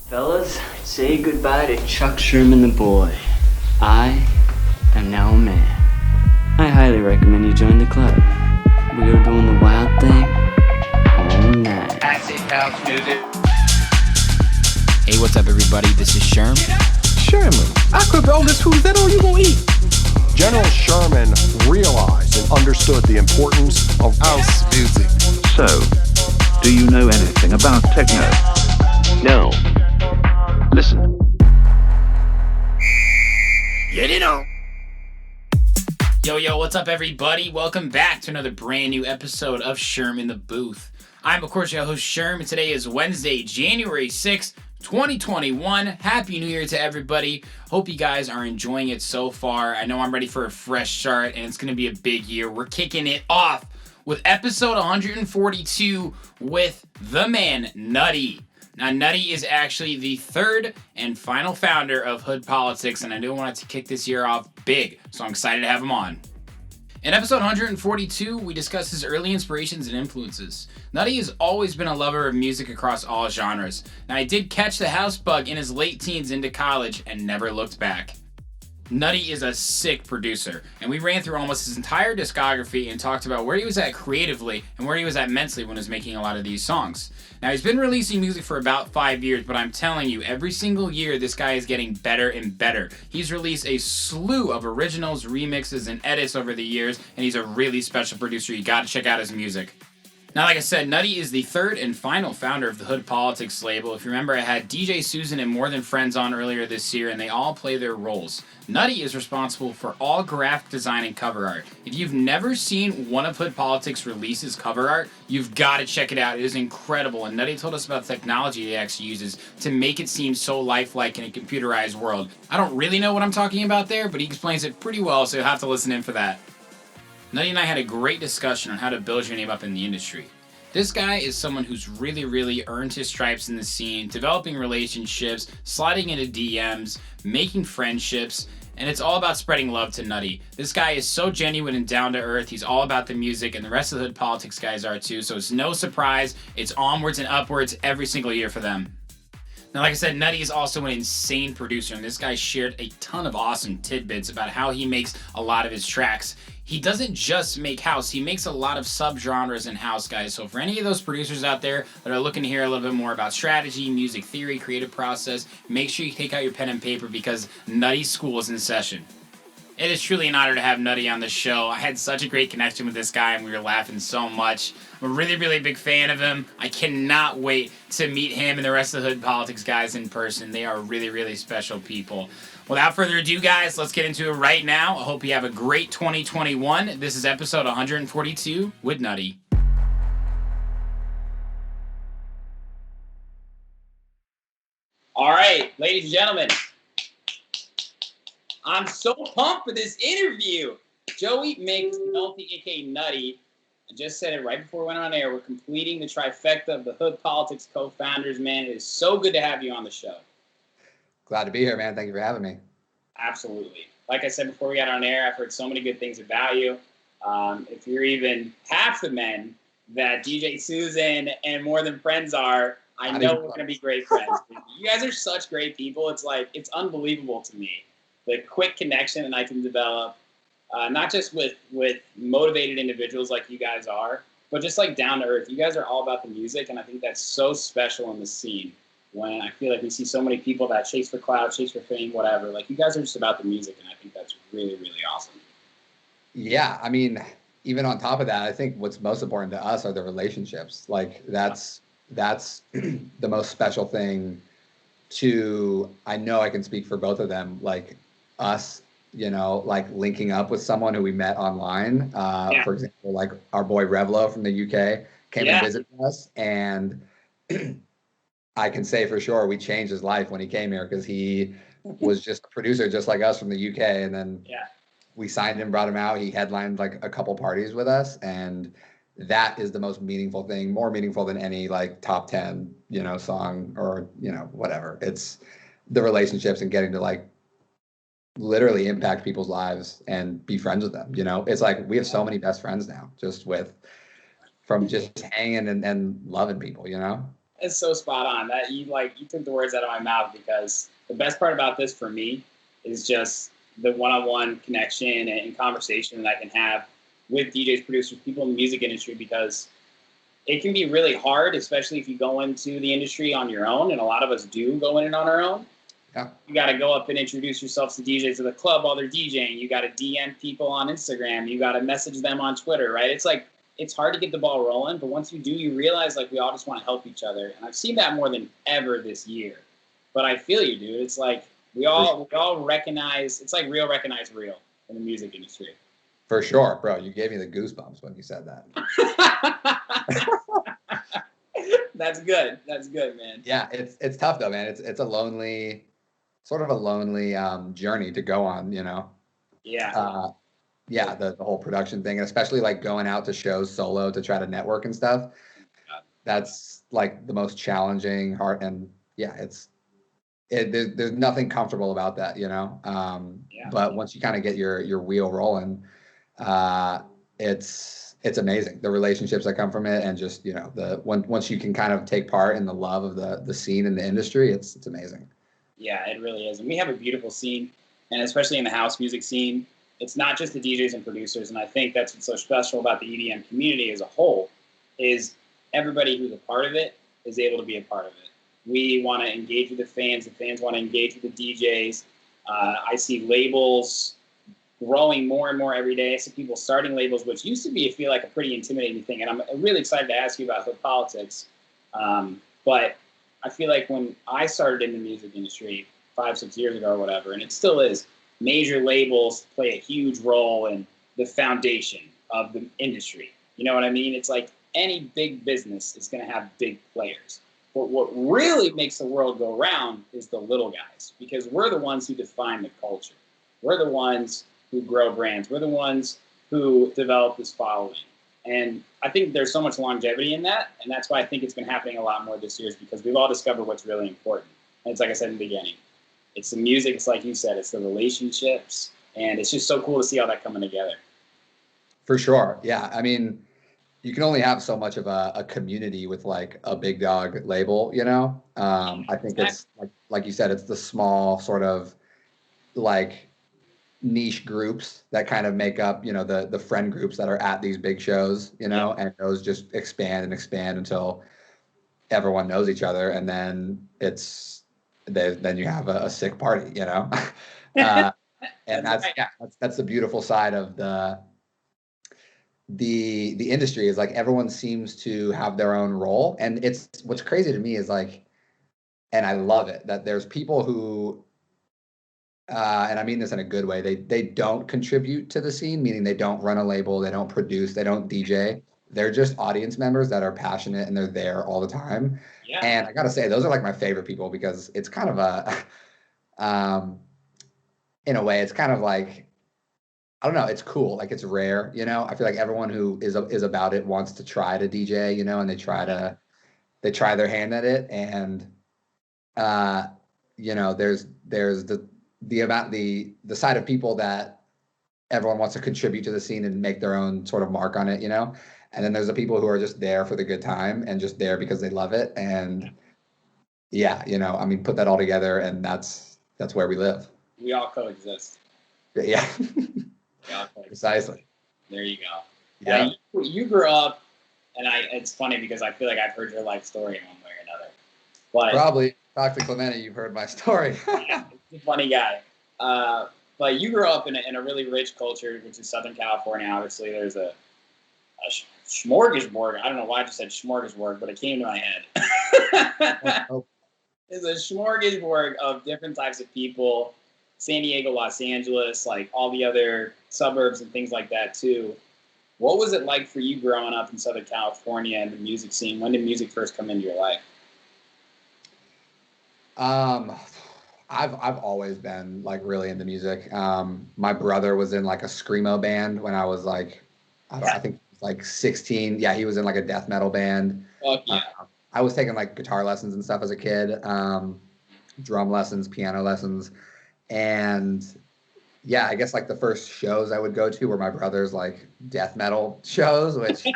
Fellas, say goodbye to Chuck Sherman the boy. I am now a man. I highly recommend you join the club. We are doing the wild thing all night. Acid house music. Hey, what's up, everybody? This is Sherm. Sherman, I cooked all this food. Is that all you gonna eat? General Sherman realized and understood the importance of house music. So, do you know anything about techno? No. Listen. Get it on. Yo, what's up, everybody? Welcome back to another brand new episode of Sherm in the Booth. I'm, of course, your host, Sherm, and today is Wednesday, January 6th, 2021. Happy New Year to everybody. Hope you guys are enjoying it so far. I know I'm ready for a fresh start, and it's going to be a big year. We're kicking it off with episode 142 with the man, Nutty. Now, Nutty is actually the third and final founder of Hood Politics, and I knew I wanted to kick this year off big, so I'm excited to have him on. In episode 142, we discuss his early inspirations and influences. Nutty has always been a lover of music across all genres. Now, he did catch the house bug in his late teens into college and never looked back. Nutty is a sick producer, and we ran through almost his entire discography and talked about where he was at creatively and where he was at mentally when he was making a lot of these songs. Now, he's been releasing music for about 5 years, but I'm telling you, every single year, this guy is getting better and better. He's released a slew of originals, remixes, and edits over the years, and he's a really special producer. You gotta check out his music. Now, like I said, Nutty is the third and final founder of the Hood Politics label. If you remember, I had DJ Susan and More Than Friends on earlier this year, and they all play their roles. Nutty is responsible for all graphic design and cover art. If you've never seen one of Hood Politics releases cover art, you've got to check it out. It is incredible, and Nutty told us about the technology he actually uses to make it seem so lifelike in a computerized world. I don't really know what I'm talking about there, but he explains it pretty well, so you'll have to listen in for that. Nutty and I had a great discussion on how to build your name up in the industry. This guy is someone who's really earned his stripes in the scene, developing relationships, sliding into DMs, making friendships, and it's all about spreading love to Nutty. This guy is so genuine and down to earth. He's all about the music, and the rest of the Hood Politics guys are too, so it's no surprise. It's onwards and upwards every single year for them. Now, like I said, Nutty is also an insane producer, and this guy shared a ton of awesome tidbits about how he makes a lot of his tracks. He doesn't just make house, he makes a lot of subgenres in house, guys. So for any of those producers out there that are looking to hear a little bit more about strategy, music theory, creative process, make sure you take out your pen and paper because Nutty School is in session. It is truly an honor to have Nutty on the show. I had such a great connection with this guy, and we were laughing so much. I'm a really big fan of him. I cannot wait to meet him and the rest of the Hood Politics guys in person. They are really special people. Without further ado, guys, let's get into it right now. I hope you have a great 2021. This is episode 142 with Nutty. All right, ladies and gentlemen. I'm so pumped for this interview. Joey makes Nutty, aka Nutty. I just said it right before we went on air. We're completing the trifecta of the Hood Politics co-founders, man. It is so good to have you on the show. Glad to be here, man. Thank you for having me. Absolutely. Like I said before we got on air, I've heard so many good things about you. If you're even half the men that DJ Susan and More Than Friends are, I know we're going to be great friends. You guys are such great people. It's unbelievable to me. The quick connection that I can develop, not just with motivated individuals like you guys are, but just like down to earth. You guys are all about the music, and I think that's so special in the scene. When I feel like we see so many people that chase for clout, chase for fame, whatever. Like, you guys are just about the music, and I think that's really awesome. Yeah, I mean, even on top of that, I think what's most important to us are the relationships. Like, that's the most special thing I know I can speak for both of them, like us, like linking up with someone who we met online. For example, like our boy Revlo from the UK came and visited us, and I can say for sure we changed his life when he came here because he was just a producer just like us from the UK, and then we signed him, brought him out. He headlined like a couple parties with us, and that is the most meaningful thing, more meaningful than any like top 10, song or, whatever. It's the relationships and getting to like literally impact people's lives and be friends with them. It's like we have so many best friends now from just hanging and loving people. It's so spot on. That you took the words out of my mouth, because the best part about this for me is just the one-on-one connection and conversation that I can have with DJs, producers, people in the music industry, because it can be really hard, especially if you go into the industry on your own, and a lot of us do go in it on our own. Yeah. You got to go up and introduce yourself to DJs at the club while they're DJing. You got to DM people on Instagram. You got to message them on Twitter, right? It's like, it's hard to get the ball rolling, but once you do, you realize like we all just want to help each other. And I've seen that more than ever this year. But I feel you, dude. It's like we all recognize, it's like real recognize real in the music industry. For sure, bro. You gave me the goosebumps when you said that. That's good. That's good, man. Yeah, it's tough though, man. It's a lonely, sort of a lonely journey to go on, you know. Yeah. Yeah, the whole production thing, and especially like going out to shows solo to try to network and stuff. That's like the most challenging hard, and yeah, there's nothing comfortable about that, you know. But once you kind of get your wheel rolling, it's amazing, the relationships that come from it, and just, you know, once you can kind of take part in the love of the scene and the industry, it's amazing. Yeah, it really is, and we have a beautiful scene, and especially in the house music scene. It's not just the DJs and producers, and I think that's what's so special about the EDM community as a whole, is everybody who's a part of it is able to be a part of it. We want to engage with the fans want to engage with the DJs. I see labels growing more and more every day. I see people starting labels, which used to be, I feel like, a pretty intimidating thing, and I'm really excited to ask you about hood politics. But I feel like when I started in the music industry 5-6 years ago or whatever, and it still is, major labels play a huge role in the foundation of the industry. You know what I mean? It's like any big business is going to have big players. But what really makes the world go round is the little guys, because we're the ones who define the culture. We're the ones who grow brands. We're the ones who develop this following. And I think there's so much longevity in that, and that's why I think it's been happening a lot more this year, is because we've all discovered what's really important. And it's like I said in the beginning. It's the music, it's like you said, it's the relationships, and it's just so cool to see all that coming together. For sure. Yeah. I mean, you can only have so much of a community with like a big dog label, you know? I think it's like you said, it's the small sort of like niche groups that kind of make up, you know, the friend groups that are at these big shows, you know, and those just expand and expand until everyone knows each other. And then then you have a sick party, you know? And that's the beautiful side of the industry, is like everyone seems to have their own role. And it's what's crazy to me is like, and I love it, that there's people who, and I mean this in a good way, they don't contribute to the scene, meaning they don't run a label, they don't produce, they don't DJ. They're just audience members that are passionate and they're there all the time. Yeah. And I gotta say, those are like my favorite people, because it's kind of in a way, it's kind of like, I don't know, it's cool. Like, it's rare, you know? I feel like everyone who is about it wants to try to DJ, you know, and they try their hand at it. And, you know, there's the side of people that everyone wants to contribute to the scene and make their own sort of mark on it, you know? And then there's the people who are just there for the good time and just there because they love it. And yeah, you know, I mean, put that all together, and that's where we live. We all coexist. Yeah. Precisely. There you go. Yeah. You grew up, and it's funny because I feel like I've heard your life story in one way or another. But probably talk to Clemente, you've heard my story. Yeah, he's a funny guy. But you grew up in a really rich culture, which is Southern California. Obviously, there's a smorgasbord. I don't know why I just said smorgasbord, but it came to my head. There's a smorgasbord of different types of people. San Diego, Los Angeles, like all the other suburbs and things like that too. What was it like for you growing up in Southern California and the music scene? When did music first come into your life? I've always been like really into music. My brother was in like a screamo band when I was like, I think like 16. Yeah, he was in like a death metal band. Oh, yeah. I was taking like guitar lessons and stuff as a kid, drum lessons, piano lessons. And yeah, I guess like the first shows I would go to were my brother's like death metal shows, which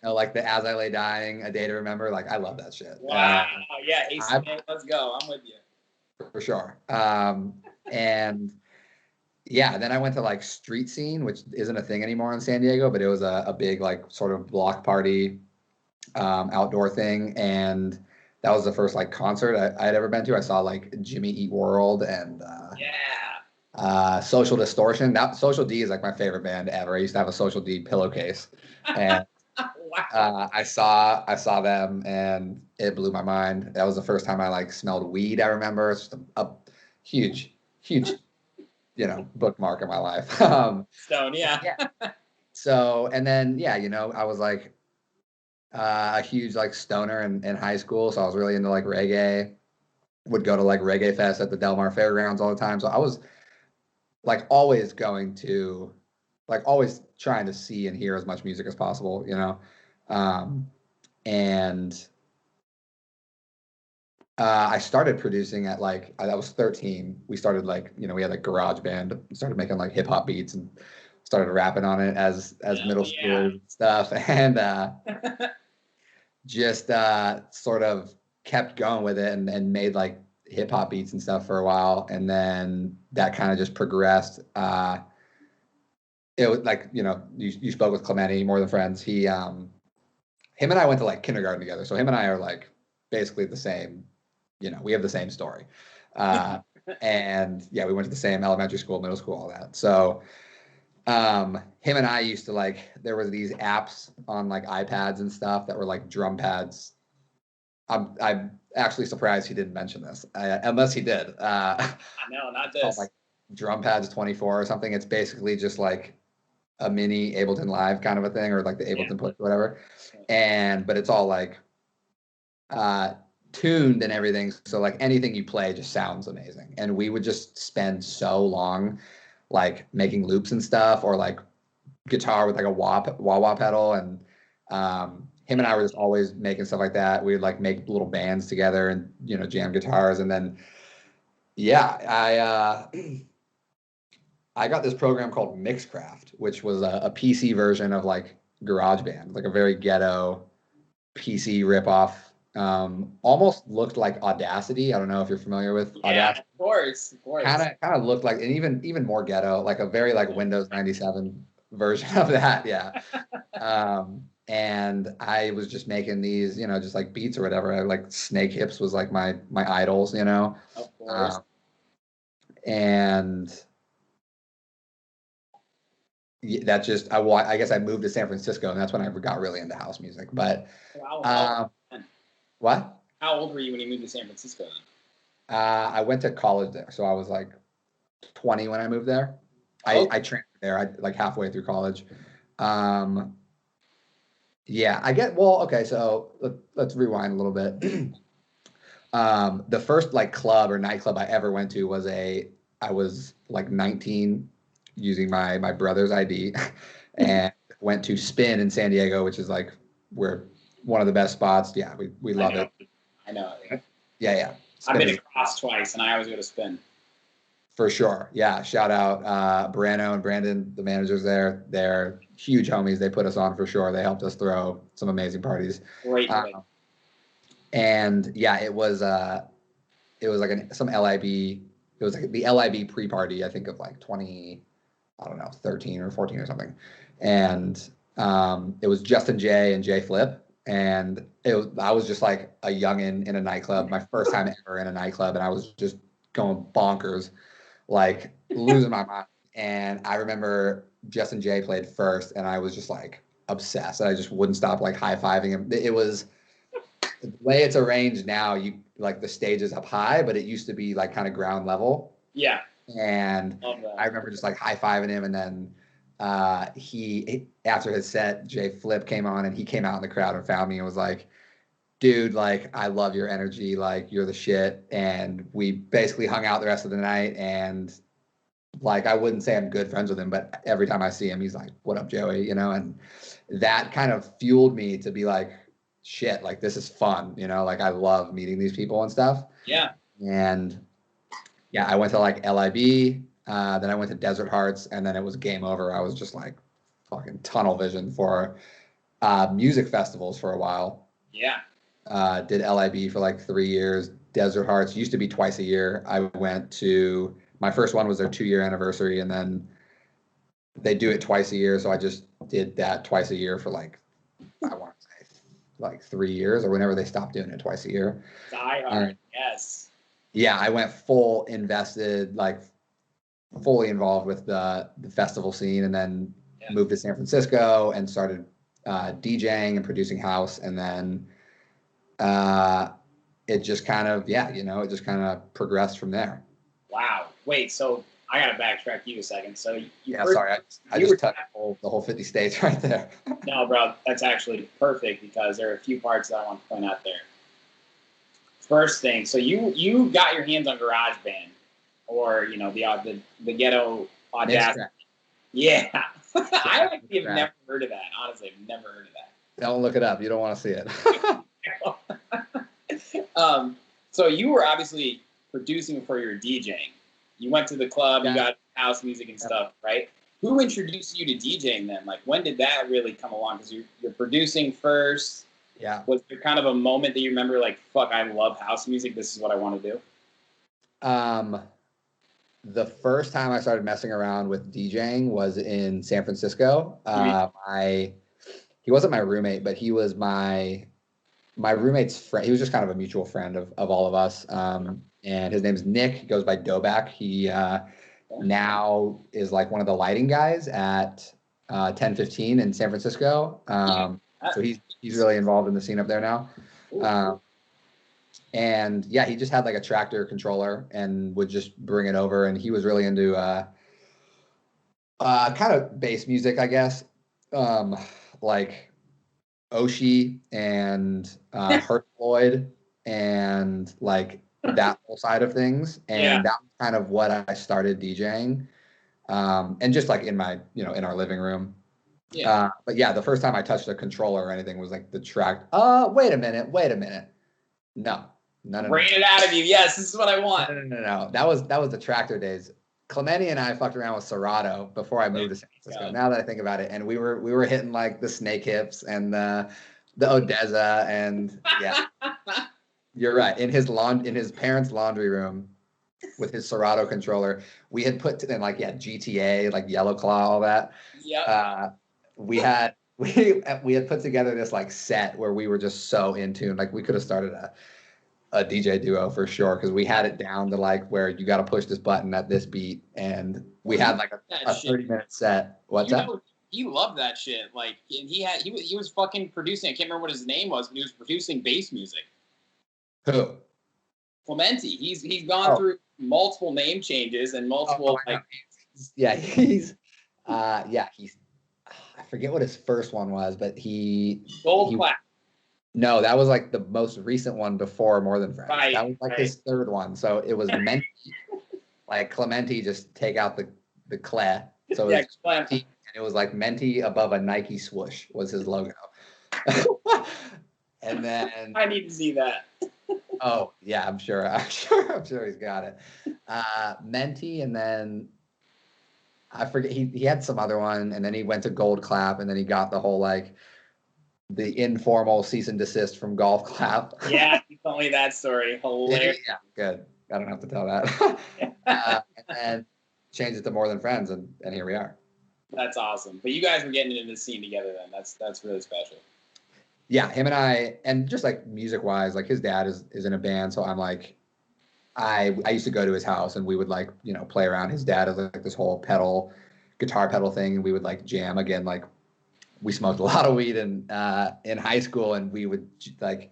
like the As I Lay Dying, A Day to Remember. Like I love that shit. Wow. Yeah. Hey, I'm- let's go. I'm with you. for sure. And yeah, then I went to like Street Scene, which isn't a thing anymore in San Diego, but it was a big like sort of block party outdoor thing. And that was the first like concert I had ever been to. I saw like Jimmy Eat World and Social Distortion. That Social D is like my favorite band ever. I used to have a Social D pillowcase. And Wow. I saw them and it blew my mind. That was the first time I like smelled weed. I remember it's just a huge, bookmark in my life. Stone, yeah. So, and then, I was like a huge like stoner in high school. So I was really into like reggae, would go to like reggae fest at the Del Mar Fairgrounds all the time. So I was like always always trying to see and hear as much music as possible, and I started producing at like I was 13. We started like we had a garage band, started making like hip hop beats and started rapping on it as middle schoolers and stuff, and just sort of kept going with it and made like hip hop beats and stuff for a while, and then that kind of just progressed. It was like you spoke with Clementi, More Than Friends. Him and I went to like kindergarten together, so him and I are like basically the same. We have the same story. And yeah, we went to the same elementary school, middle school, all that. So him and I used to like, there was these apps on like iPads and stuff that were like drum pads. I'm actually surprised he didn't mention this, unless he did. I know, not this. Like Drum Pads 24 or something. It's basically just like a mini Ableton Live kind of a thing, or like the Ableton Push, whatever. But it's all like tuned and everything, so like anything you play just sounds amazing. And we would just spend so long like making loops and stuff, or like guitar with like a wah-wah pedal, and him and I were just always making stuff like that. We would like make little bands together and jam guitars. And then I got this program called Mixcraft, which was a PC version of like GarageBand, like a very ghetto PC ripoff. Almost looked like Audacity. I don't know if you're familiar with Audacity. Of course. Kind of looked like, and even more ghetto, like a very like Windows 97 version of that. Yeah. And I was just making these, just like beats or whatever. I like Snake Hips was like my idols, Of course. And that just, I guess I moved to San Francisco, and that's when I got really into house music. But what? How old were you when you moved to San Francisco then? I went to college there, so I was like 20 when I moved there. I transferred there, like halfway through college. So let's rewind a little bit. The first like club or nightclub I ever went to was I was like 19, using my brother's ID, and went to Spin in San Diego, which is like where one of the best spots. Yeah, we love it. I know. Yeah. I've been to Cross twice, and I always go to Spin. For sure. Yeah. Shout out Brano and Brandon, the managers there. They're huge homies. They put us on for sure. They helped us throw some amazing parties. Great. And yeah, it was like some LIB. It was like the LIB pre-party, I think, of like 13 or 14 or something. And it was Justin J and Jay Flip. And I was just like a youngin' in a nightclub, my first time ever in a nightclub, and I was just going bonkers, like losing my mind. And I remember Justin J played first, and I was just like obsessed. I just wouldn't stop like high-fiving him. It was the way it's arranged now. You like the stage is up high, but it used to be like kind of ground level. Yeah. And I remember just like high-fiving him, and then he after his set, Jay Flip came on, and he came out in the crowd and found me and was like, dude, like, I love your energy, like, you're the shit. And we basically hung out the rest of the night, and like, I wouldn't say I'm good friends with him, but every time I see him, he's like, what up, Joey, and that kind of fueled me to be like, shit, like, this is fun, like, I love meeting these people and stuff. Yeah. And yeah, I went to like LIB, Then I went to Desert Hearts, and then it was game over. I was just like fucking tunnel vision for music festivals for a while. Yeah. Did LIB for like 3 years. Desert Hearts used to be twice a year. I went to, my first one was their 2-year anniversary, and then they do it twice a year. So I just did that twice a year for like, I want to say like 3 years, or whenever they stopped doing it twice a year. Die Hard, yes. Yeah, I went full invested, like fully involved with the festival scene, and then moved to San Francisco and started DJing and producing house. And then it just kind of, it just kind of progressed from there. Wow. Wait, so I got to backtrack you a second. So sorry, I just touched the whole 50 states right there. No, bro, that's actually perfect because there are a few parts that I want to point out there. First thing, so you got your hands on GarageBand, or the ghetto Audacity. Yeah. I actually have never heard of that. Honestly, I've never heard of that. Don't look it up. You don't want to see it. So you were obviously producing before you were DJing. You went to the club, you got house music and stuff, right? Who introduced you to DJing then? Like, when did that really come along? Because you're producing first. Yeah. Was there kind of a moment that you remember, like, fuck, I love house music. This is what I want to do? The first time I started messing around with DJing was in San Francisco. He wasn't my roommate, but he was my roommate's friend. He was just kind of a mutual friend of all of us. And his name's Nick. He goes by Doback. He now is like one of the lighting guys at 1015 in San Francisco. So he's really involved in the scene up there now. And yeah, he just had like a tractor controller and would just bring it over. And he was really into kind of bass music, I guess. Like Oshie and Hurt Floyd and like that whole side of things. And that was kind of what I started DJing. And just like in my, in our living room. Yeah. But yeah, the first time I touched a controller or anything was like the track. Wait a minute. No. Bring it out of you. Yes, this is what I want. No. That was the tractor days. Clemente and I fucked around with Serato before I moved to San Francisco. Now that I think about it, and we were hitting like the Snake Hips and the Odessa, and yeah, you're right. In his parents' laundry room with his Serato controller, we had put in like GTA, like Yellow Claw, all that. Yeah. We had put together this like set where we were just so in tune. Like we could have started a DJ duo for sure, because we had it down to like where you got to push this button at this beat, and we had like a 30-minute set. What's that? He loved that shit. Like, and he was fucking producing. I can't remember what his name was, but he was producing bass music. Who? Clemente. He's gone through multiple name changes and multiple he's I forget what his first one was, but Gold Clap. No, that was like the most recent one before More Than Friends. Right, that was like his third one. So it was Menti. Like Clemente, just take out the Cle. So it was Clemente, and it was like Menti above a Nike swoosh was his logo. And then I need to see that. Oh yeah, I'm sure he's got it. Menti, and then I forget he had some other one, and then he went to Gold Clap, and then he got the whole like the informal cease and desist from Golf Clap. Yeah, you told me that story. Hilarious. Yeah, good. I don't have to tell that. And then changed it to More Than Friends, and here we are. That's awesome. But you guys were getting into the scene together then. That's really special. Yeah, him and I, and just like music wise, like his dad is in a band, so I'm like, I used to go to his house and we would like, play around. His dad has like this whole guitar pedal thing, and we would like jam again. Like we smoked a lot of weed in high school, and we would like,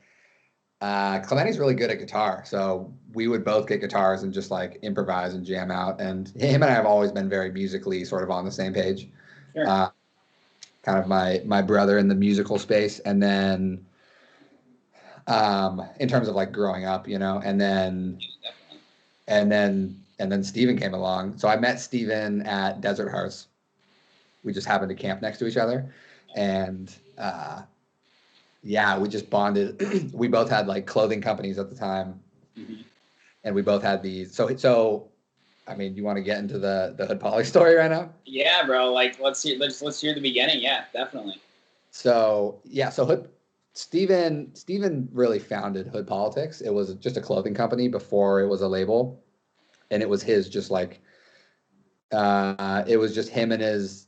Clemente's really good at guitar, so we would both get guitars and just like improvise and jam out. And him and I have always been very musically sort of on the same page. Sure. Kind of my brother in the musical space, and then in terms of like growing up, and then Steven came along. So I met Steven at Desert Hearts. We just happened to camp next to each other, and we just bonded. We both had like clothing companies at the time, and we both had these. So I mean, you want to get into the Hood Poly story right now? Yeah, bro. Like, let's hear the beginning. Yeah, definitely. So Steven really founded Hood Politics. It was just a clothing company before it was a label, and it was his just like it was just him and his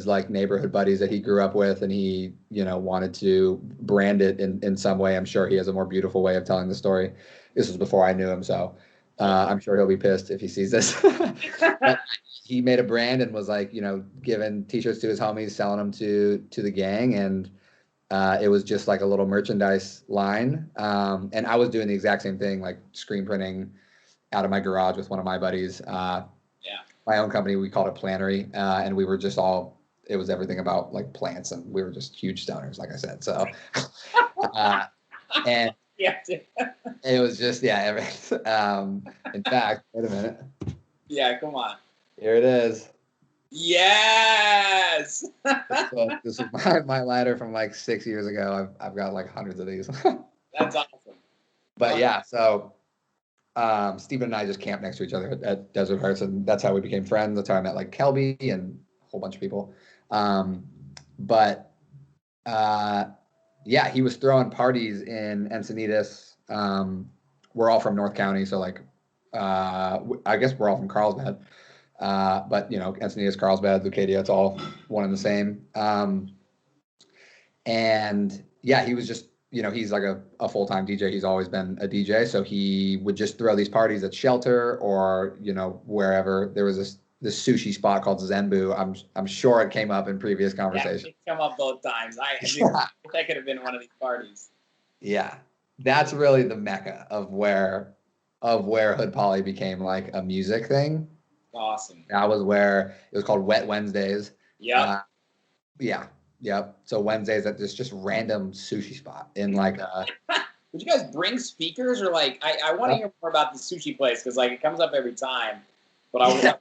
like neighborhood buddies that he grew up with, and he wanted to brand it in some way. I'm sure he has a more beautiful way of telling the story. This was before I knew him, so I'm sure he'll be pissed if he sees this. But he made a brand and was like, giving t-shirts to his homies, selling them to the gang, and it was just like a little merchandise line. And I was doing the exact same thing, like screen printing out of my garage with one of my buddies. My own company, we called it Plannery, and we were just it was everything about like plants, and we were just huge stoners, like I said. So, and Yeah. it was just, everything. In fact, wait a minute. Yeah, come on. Here it is. Yes. This is my ladder from like 6 years ago. I've got like hundreds of these. That's awesome. But yeah, so Stephen and I just camped next to each other at Desert Hearts, and that's how we became friends. That's how I met like Kelby and a whole bunch of people. Yeah, he was throwing parties in Encinitas. We're all from North County, so like I guess we're all from Carlsbad. But Encinitas, Carlsbad, Lucadia, it's all one and the same. And yeah, he was just, he's like a full-time DJ. He's always been a DJ. So he would just throw these parties at Shelter or, wherever. There was this sushi spot called Zenbu. I'm sure it came up in previous conversations. Yeah, it came up both times. I think that could have been one of these parties. Yeah. That's really the mecca of where Hood Poly became like a music thing. Awesome. That was where it was called Wet Wednesdays. Yeah. Yep. So Wednesdays at this just random sushi spot in like Would you guys bring speakers, or like I want to hear more about the sushi place, because like it comes up every time. But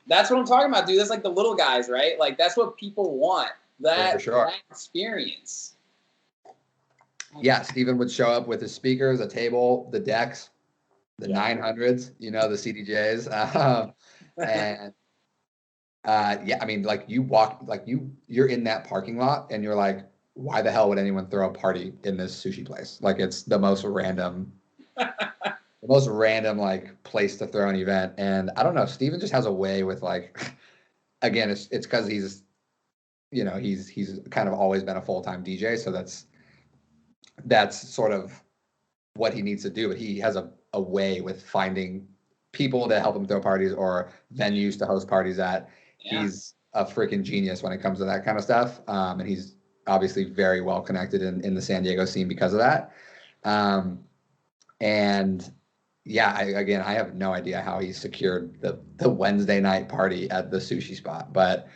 that's what I'm talking about, dude. That's like the little guys, right? Like that's what people want. That experience. Yeah, Steven would show up with his speakers, a table, the decks, the 900s, the CDJs. And I mean, like you're in that parking lot and you're like, why the hell would anyone throw a party in this sushi place? Like it's the most random like place to throw an event. And I don't know, Steven just has a way with like, again, it's because he's kind of always been a full-time DJ. So that's sort of what he needs to do. But he has a way with finding people to help him throw parties or venues to host parties at. Yeah. He's a freaking genius when it comes to that kind of stuff. And he's obviously very well connected in the San Diego scene because of that. And yeah, I have no idea how he secured the Wednesday night party at the sushi spot, but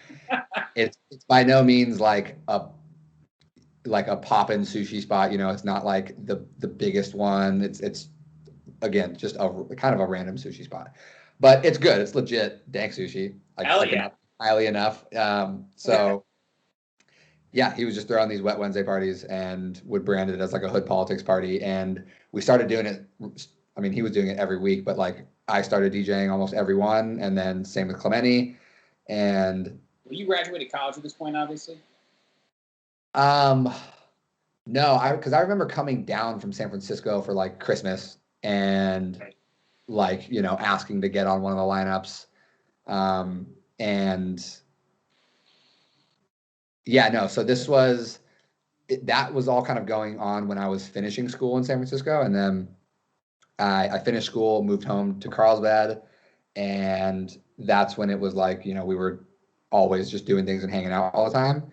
it's by no means like a pop-in sushi spot. It's not like the biggest one. It's again, just a kind of a random sushi spot, but it's good. It's legit dank sushi. Highly enough. So yeah, he was just throwing these Wet Wednesday parties and would brand it as like a Hood Politics party. And we started doing it. I mean, he was doing it every week, but like I started DJing almost every one, and then same with Clementi. And you graduated college at this point, obviously. No, because I remember coming down from San Francisco for like Christmas and like, asking to get on one of the lineups. And yeah, no, so that was all kind of going on when I was finishing school in San Francisco. And then I finished school, moved home to Carlsbad, and that's when it was like, we were always just doing things and hanging out all the time.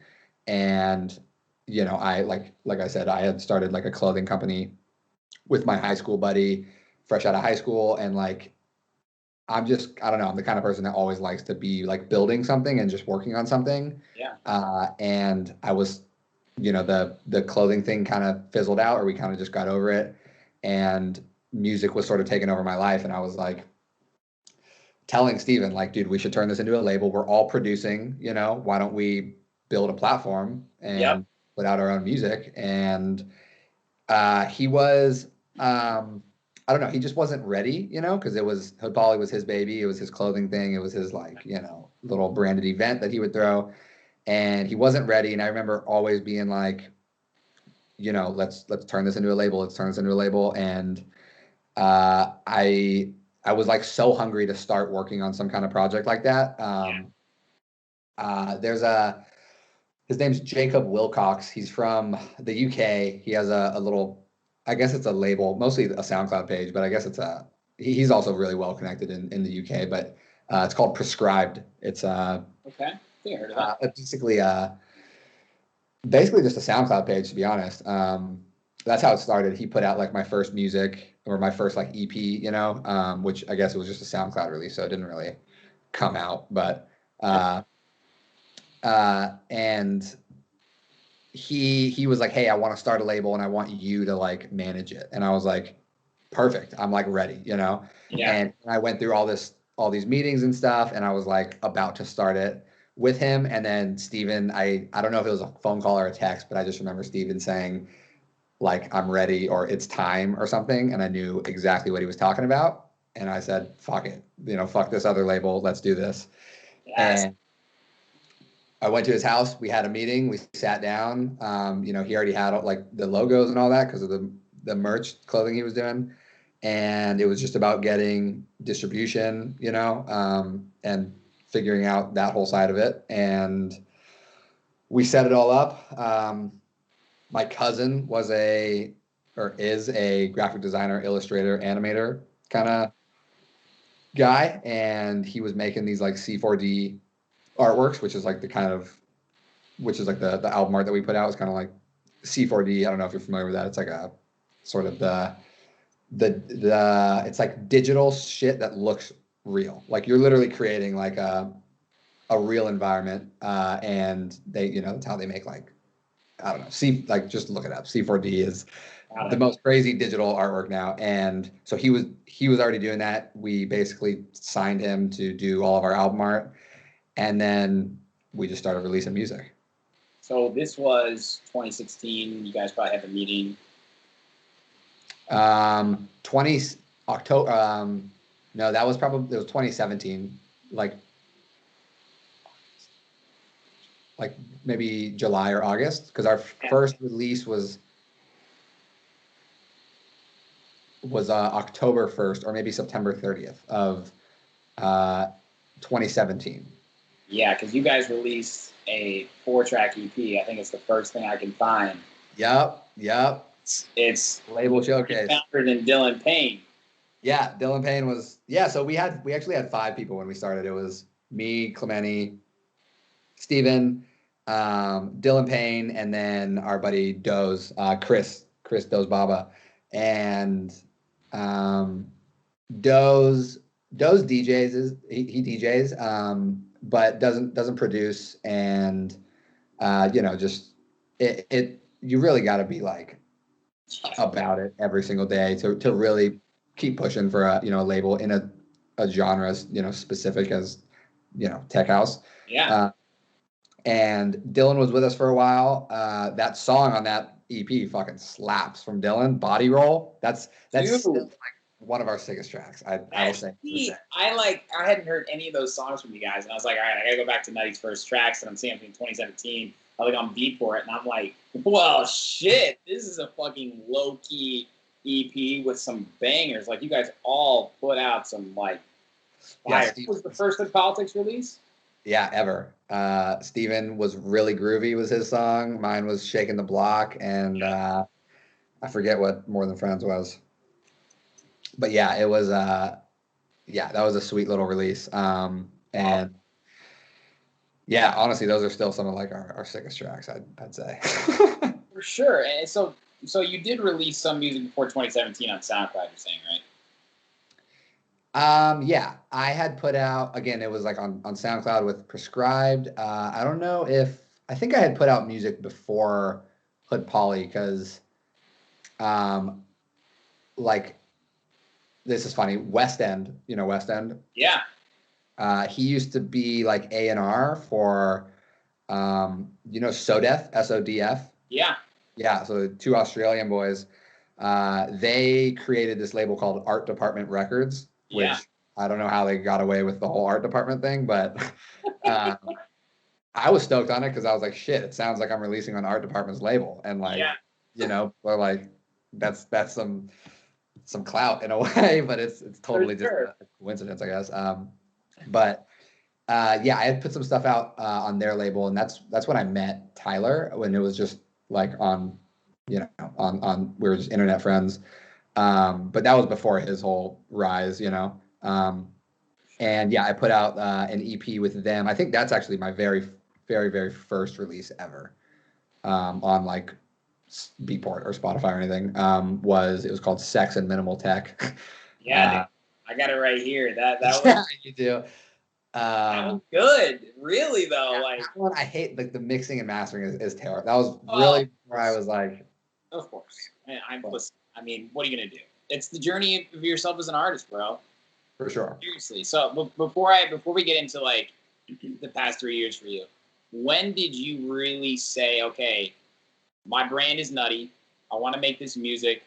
And I like I said, I had started like a clothing company with my high school buddy, fresh out of high school, and like I don't know, I'm the kind of person that always likes to be like building something and just working on something. Yeah. And I was, the clothing thing kind of fizzled out, or we kind of just got over it, and music was sort of taking over my life. And I was like telling Steven, like, dude, we should turn this into a label. We're all producing, why don't we build a platform and put out our own music? And he was, I I don't know. He just wasn't ready, because Hood Polly was his baby. It was his clothing thing. It was his little branded event that he would throw, and he wasn't ready. And I remember always being like, let's turn this into a label. Let's turn this into a label. And I was like so hungry to start working on some kind of project like that. His name's Jacob Wilcox. He's from the UK. He has a little, I guess it's a label, mostly a SoundCloud page, but I guess he's also really well connected in the UK, but it's called Prescribed. It's okay. I think I heard of that. It's basically just a SoundCloud page, to be honest. That's how it started. He put out like my first music or my first like EP, which I guess it was just a SoundCloud release, so it didn't really come out, but and he was like, hey, I want to start a label and I want you to like manage it. And I was like, perfect. I'm like ready, Yeah. And I went through all these meetings and stuff, and I was like about to start it with him. And then Steven, I don't know if it was a phone call or a text, but I just remember Steven saying like, I'm ready, or it's time or something. And I knew exactly what he was talking about. And I said, fuck it, fuck this other label. Let's do this. Yes. And I went to his house. We had a meeting. We sat down. He already had like the logos and all that because of the merch clothing he was doing. And it was just about getting distribution, and figuring out that whole side of it. And we set it all up. My cousin is a graphic designer, illustrator, animator kind of guy. And he was making these like C4D artworks, which is like the album art that we put out is kind of like C4D. I don't know if you're familiar with that. It's like a sort of the it's like digital shit that looks real. Like you're literally creating like a real environment, and they, that's how they make like, I don't know, just look it up. C4D is the most crazy digital artwork now. And so he was already doing that. We basically signed him to do all of our album art. And then we just started releasing music. So this was 2016. You guys probably had the meeting. 2017. Like maybe July or August, because our first release was October 1st or maybe September 30th of 2017. Yeah, because you guys released a 4-track EP. I think it's the first thing I can find. Yep. It's label showcase. Founder than Dylan Payne. Yeah, Dylan Payne was. Yeah, so we actually had 5 people when we started. It was me, Clemente, Steven, Dylan Payne, and then our buddy Doze, Chris Doze Baba, and Doze DJs he DJs. But doesn't produce, and just it you really got to be like about it every single day to really keep pushing for a label in a genre specific as tech house. And Dylan was with us for a while. That song on that EP fucking slaps from Dylan, Body Roll. That's still like one of our sickest tracks. I will say. I hadn't heard any of those songs from you guys, and I was like, all right, I gotta go back to Nutty's first tracks, and I'm seeing them in 2017. I look on Beatport, and I'm like, well, shit, this is a fucking low key EP with some bangers. Like you guys all put out some like fire. Yeah, was the first in Politics release? Yeah, ever. Steven was Really Groovy was his song. Mine was Shaking the Block, and I forget what More Than Friends was. But yeah, it was that was a sweet little release. And yeah, honestly, those are still some of like our sickest tracks, I'd say. For sure. And so you did release some music before 2017 on SoundCloud, you're saying, right? Yeah, I had put out, again, it was like on SoundCloud with Prescribed. I don't know I think I had put out music before Hood Polly, because like, this is funny. West End, West End? Yeah. He used to be like A&R for, SODF, SODF. Yeah. Yeah, so 2 Australian boys. They created this label called Art Department Records, which Yeah. I don't know how they got away with the whole art department thing, but I was stoked on it because I was like, shit, it sounds like I'm releasing on art department's label. And like, but like that's some clout in a way, but it's totally just a coincidence, I guess. But yeah, I had put some stuff out on their label, and that's when I met Tyler, when it was just like on we were just internet friends. But that was before his whole rise, and yeah, I put out an EP with them. I think that's actually my very, very, very first release ever on like Beatport or Spotify or anything. It was called Sex and Minimal Tech. Yeah, I got it right here. That was yeah, you do. that was good. Really though, Yeah, like that one I hate. Like the mixing and mastering is terrible. That was really where I was like, of course. I mean, what are you gonna do? It's the journey of yourself as an artist, bro. for sure. Seriously. So before we get into like the past 3 years for you, when did you really say, okay, my brand is Nutty. I want to make this music.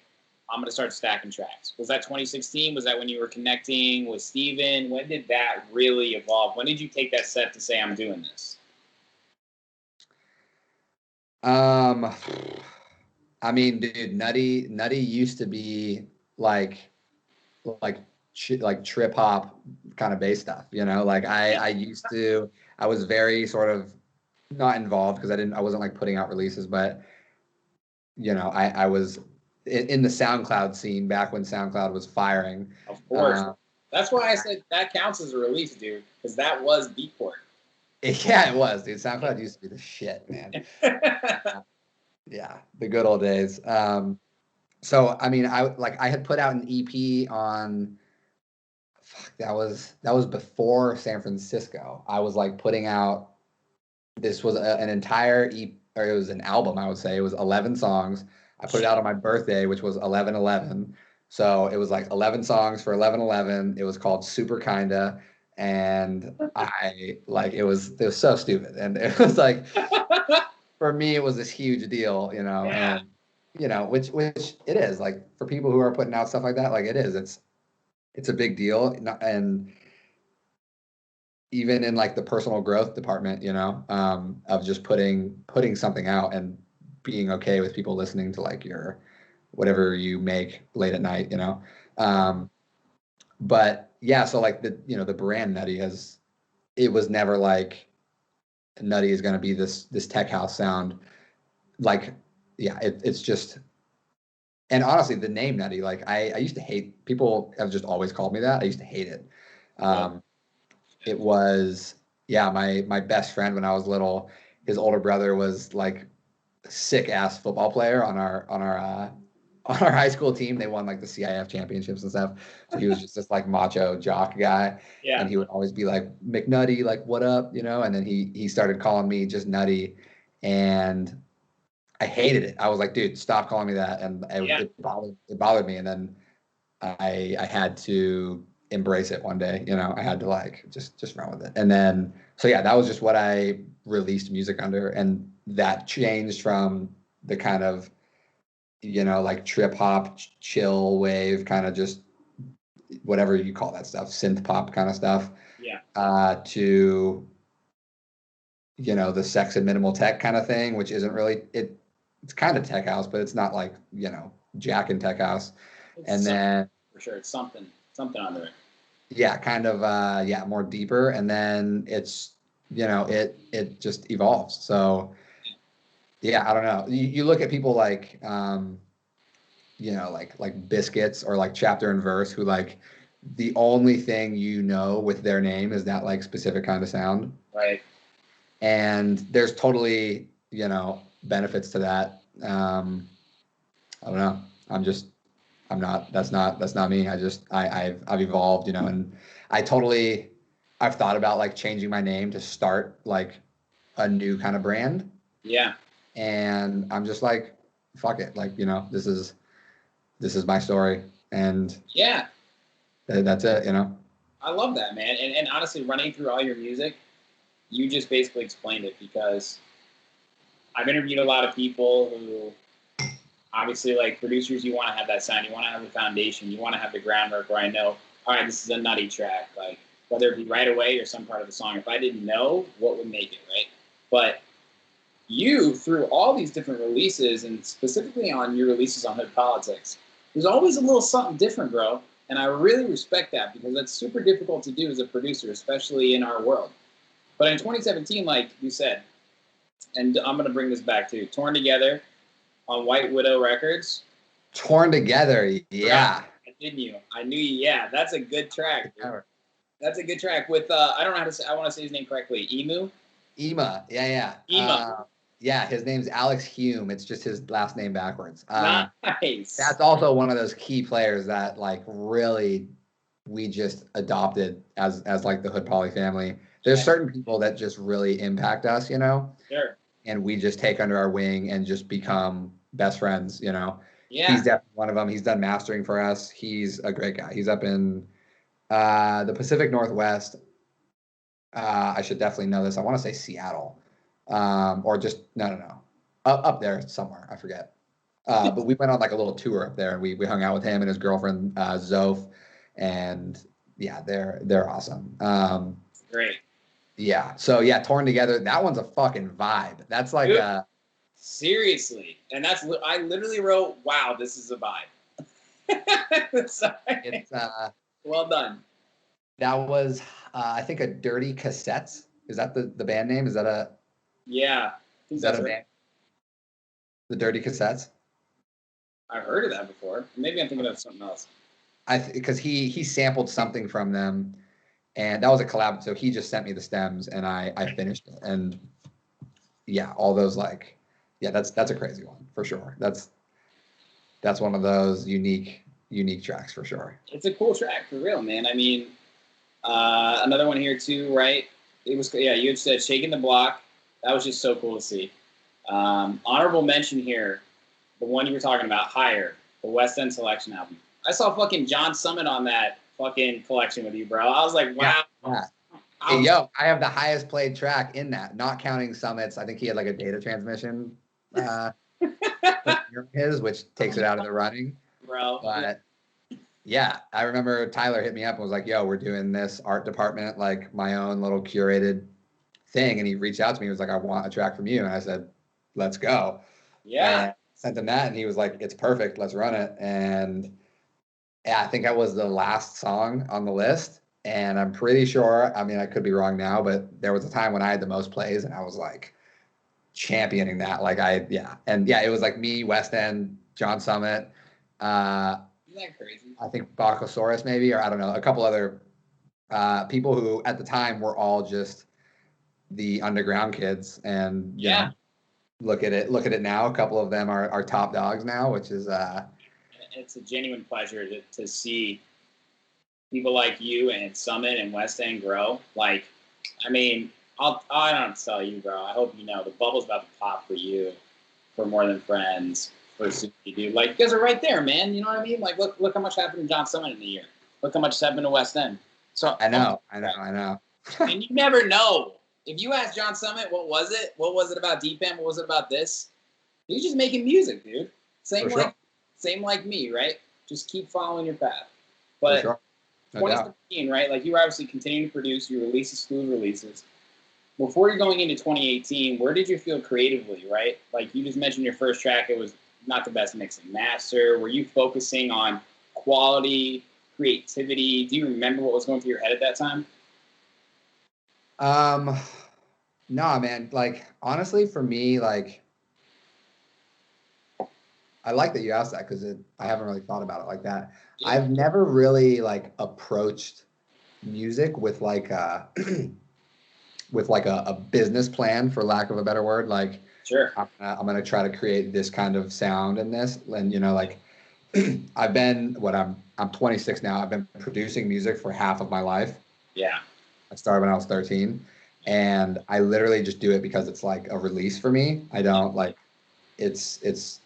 I'm going to start stacking tracks. Was that 2016? Was that when you were connecting with Steven? When did that really evolve? When did you take that step to say, I'm doing this? I mean, dude, Nutty used to be like trip hop kind of bass stuff, like I was very sort of not involved because I wasn't like putting out releases, but I was in the SoundCloud scene back when SoundCloud was firing. Of course. That's why I said that counts as a release, dude, because that was Beatport. Yeah, it was, dude. SoundCloud used to be the shit, man. Yeah, the good old days. So I mean, I had put out an EP on. That was before San Francisco. I was like putting out. This was an entire EP, or it was an album. I would say it was 11 songs. I put it out on my birthday, which was 11/11. So it was like 11 songs for 11/11. It was called Super Kinda, and it was so stupid, and it was like. For me, it was this huge deal, and which it is, like, for people who are putting out stuff like that, like it is, it's a big deal, and even in like the personal growth department, of just putting something out and being okay with people listening to like your whatever you make late at night, but yeah, so like the brand Nutty it was never like Nutty is going to be this tech house sound. Like, yeah, it's just, and honestly, the name Nutty, like I used to hate, people have just always called me that. I used to hate it. It was, yeah, my best friend when I was little, his older brother was like a sick ass football player on our high school team. They won like the CIF championships and stuff. So he was just this like macho jock guy. Yeah. And he would always be like, McNutty, like, what up? And then he started calling me just Nutty. And I hated it. I was like, dude, stop calling me that. And it bothered me. And then I had to embrace it one day. I had to like just run with it. And then so yeah, that was just what I released music under, and that changed from the kind of like trip hop, chill wave, kind of just whatever you call that stuff, synth pop kind of stuff. Yeah. To the sex and minimal tech kind of thing, which isn't really it's kind of tech house, but it's not like Jack and tech house. And then for sure, it's something under it. Yeah, kind of more deeper, and then it's it just evolves. So yeah, I don't know. You look at people like like Biscuits or like Chapter and Verse, who like the only thing with their name is that like specific kind of sound. Right. And there's totally benefits to that. I don't know. I'm not. That's not me. I've evolved, and I've thought about like changing my name to start like a new kind of brand. Yeah. And I'm just like, fuck it. Like, this is my story, and yeah, that's it. I love that, man. And honestly, running through all your music, you just basically explained it, because I've interviewed a lot of people who obviously, like producers, you want to have that sound. You want to have the foundation. You want to have the groundwork where I know, all right, this is a Nutty track. Like, whether it be right away or some part of the song. If I didn't know, what would make it, right? But you, through all these different releases, and specifically on your releases on Hood Politics, there's always a little something different, bro. And I really respect that because that's super difficult to do as a producer, especially in our world. But in 2017, like you said, and I'm going to bring this back to Torn Together on White Widow Records. Torn Together, yeah. Didn't you? I knew you. Yeah, that's a good track. Dude. That's a good track with, I don't know how to say, I want to say his name correctly. Ema, yeah. Yeah, his name's Alex Hume. It's just his last name backwards. Nice. That's also one of those key players that like really we just adopted as like the Hood Poly family. There's certain people that just really impact us, you know? Sure. And we just take under our wing and just become best friends, you know? Yeah. He's definitely one of them. He's done mastering for us. He's a great guy. He's up in the Pacific Northwest. I should definitely know this. I want to say Seattle. Or just no, up there somewhere. I forget. But we went on like a little tour up there, and we hung out with him and his girlfriend Zoph, and yeah, they're awesome. Great. Yeah. So yeah, Torn Together. That one's a fucking vibe. That's like seriously, and I literally wrote, "Wow, this is a vibe." Sorry. It's well done. That was I think a Dirty Cassettes. Is that the band name? Is that a Yeah. Is that a band? The Dirty Cassettes? I've heard of that before. Maybe I'm thinking of something else. Because he sampled something from them, and that was a collab. So he just sent me the stems, and I finished it. And yeah, all those like, yeah, that's a crazy one for sure. That's one of those unique tracks for sure. It's a cool track for real, man. I mean, another one here too, right? It was you had said Shaking the Block. That was just so cool to see. Honorable mention here, the one you were talking about, Higher, the West End Selection album. I saw fucking John Summit on that fucking collection with you, bro. I was like, wow. Yeah. Hey, I have the highest played track in that, not counting Summit's. I think he had like a data transmission his, which takes it out of the running. Bro. But yeah, I remember Tyler hit me up and was like, yo, we're doing this art department, like my own little curated thing. And he reached out to me. He was like, I want a track from you. And I said, let's go. Yeah. And sent him that. And he was like, it's perfect. Let's run it. And yeah, I think I was the last song on the list. And I'm pretty sure, I mean, I could be wrong now, but there was a time when I had the most plays and I was like championing that. Like And yeah, it was like me, West End, John Summit. Isn't that crazy? I think Bacchosaurus maybe, or I don't know, a couple other people who at the time were all just the underground kids. And you know, look at it now. A couple of them are top dogs now, which is it's a genuine pleasure to see people like you and Summit and West End grow. Like, I mean, I don't tell you, bro. I hope you know the bubble's about to pop for you, for More Than Friends, for Suki, dude. Like, you guys are right there, man. You know what I mean? Like, look how much happened to John Summit in a year. Look how much happened to West End. So I know. And you never know. If you ask John Summit, what was it? What was it about Deep-End? What was it about this? He's just making music, dude. Same like me, right? Just keep following your path. But sure. 2017, right? Like, you were obviously continuing to produce. You release exclusive releases. Before you're going into 2018, where did you feel creatively, right? Like, you just mentioned your first track. It was not the best mixing master. Were you focusing on quality, creativity? Do you remember what was going through your head at that time? No, man. Like, honestly, for me, like, I like that you asked that because I haven't really thought about it like that. Yeah. I've never really like approached music with like a business plan, for lack of a better word. Like, sure, I'm gonna try to create this kind of sound in this, and you know, like, I'm 26 now. I've been producing music for half of my life. Yeah. I started when I was 13, and I literally just do it because it's like a release for me. I don't like, it's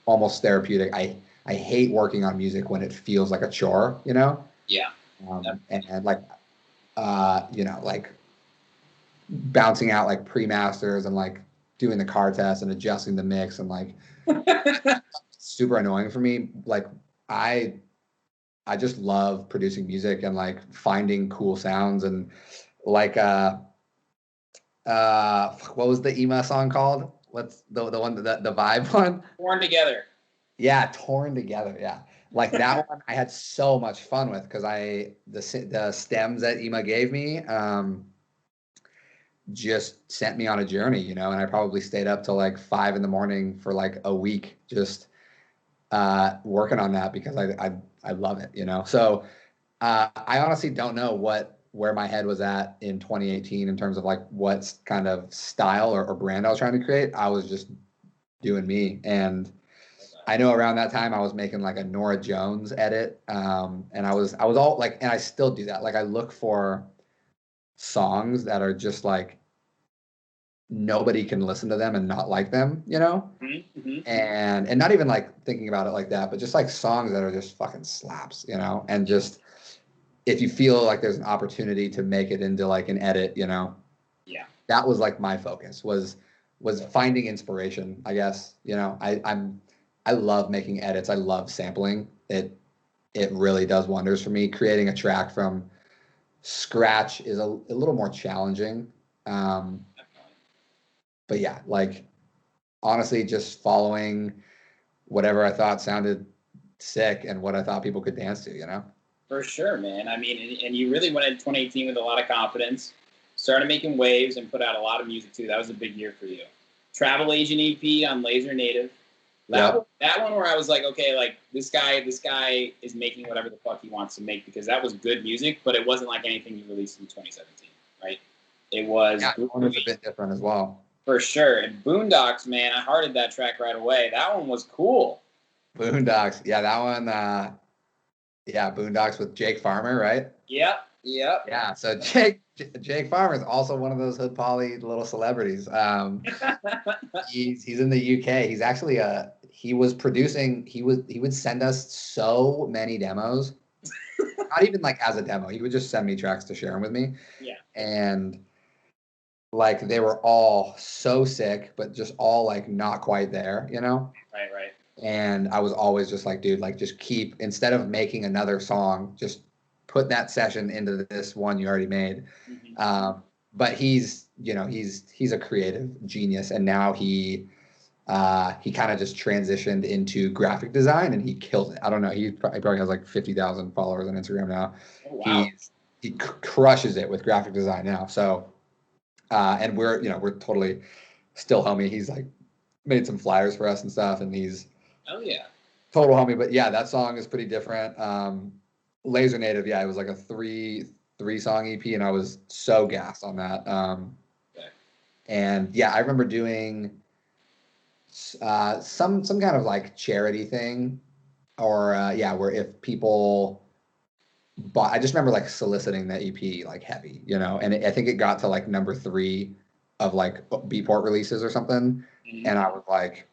almost therapeutic. I hate working on music when it feels like a chore, you know? Yeah. And like, you know, like bouncing out like pre-masters and like doing the car test and adjusting the mix and like super annoying for me. Like I just love producing music and like finding cool sounds and like what was the emo song called? What's the one the vibe one? Born Together. Yeah, Torn Together. Yeah, like that one I had so much fun with because the stems that Ema gave me just sent me on a journey, you know, and I probably stayed up till like 5 a.m. for like a week just working on that because I love it, you know. So I honestly don't know where my head was at in 2018 in terms of like what kind of style or brand I was trying to create. I was just doing me, and I know around that time I was making like a Nora Jones edit, and I was all like, and I still do that. Like I look for songs that are just like nobody can listen to them and not like them, you know? And not even like thinking about it like that, but just like songs that are just fucking slaps, you know? And just if you feel like there's an opportunity to make it into like an edit, you know? Yeah. That was like my focus was finding inspiration, I guess. You know, I love making edits. I love sampling. It really does wonders for me. Creating a track from scratch is a little more challenging. But yeah, like honestly, just following whatever I thought sounded sick and what I thought people could dance to, you know? For sure, man. I mean, and you really went into 2018 with a lot of confidence, started making waves and put out a lot of music too. That was a big year for you. Travel Agent EP on Laser Native. That one where I was like, okay, like this guy is making whatever the fuck he wants to make because that was good music, but it wasn't like anything you released in 2017, right? It was. Yeah, one was a bit different as well. For sure. And Boondocks, man, I hearted that track right away. That one was cool. Boondocks. Yeah, that one, Boondocks with Jake Farmer, right? Yep. Yeah, so Jake Farmer is also one of those Hood Poly little celebrities. He's in the UK. He's actually he was producing, he would send us so many demos. Not even like as a demo. He would just send me tracks to share them with me. Yeah. And like they were all so sick, but just all like not quite there, you know? Right. And I was always just like, dude, like just keep, instead of making another song, just put that session into this one you already made. But he's, you know, he's a creative genius, and now he kind of just transitioned into graphic design, and he kills it. I don't know, he probably has like 50,000 followers on Instagram now. Oh, wow. He crushes it with graphic design now. So, and we're totally still homie. He's like made some flyers for us and stuff, and he's total homie. But yeah, that song is pretty different. Laser Native, yeah, it was like a three song EP, and I was so gassed on that. And yeah, I remember doing some kind of like charity thing, or where if people bought, I just remember like soliciting the EP like heavy, you know, and I think it got to like number 3 of like Beatport releases or something, and I was like,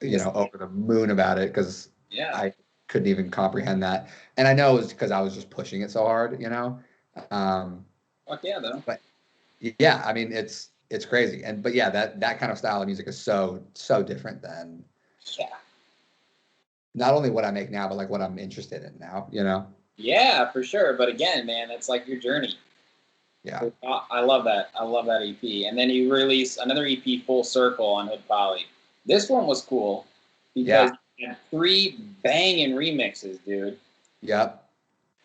you know, over the moon about it because I couldn't even comprehend that. And I know it was because I was just pushing it so hard, you know. Fuck yeah, though. But yeah, I mean, it's crazy. But yeah, that kind of style of music is so different than not only what I make now, but like what I'm interested in now, you know. Yeah, for sure. But again, man, that's like your journey. Yeah, I love that. I love that EP. And then you release another EP, Full Circle, on Hood Poly. This one was cool because you had 3 banging remixes, dude. Yep.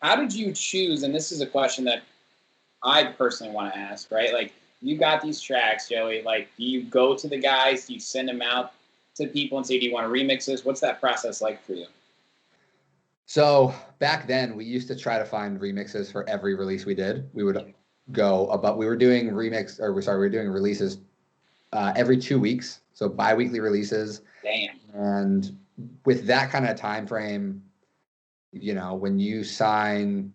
How did you choose? And this is a question that I personally want to ask, right? Like, you got these tracks, Joey. Like, do you go to the guys? Do you send them out to people and say, do you want to remix this? What's that process like for you? So back then, we used to try to find remixes for every release we did. We would go, but we were doing releases every 2 weeks. So bi-weekly releases. Damn. And with that kind of time frame, you know, when you sign,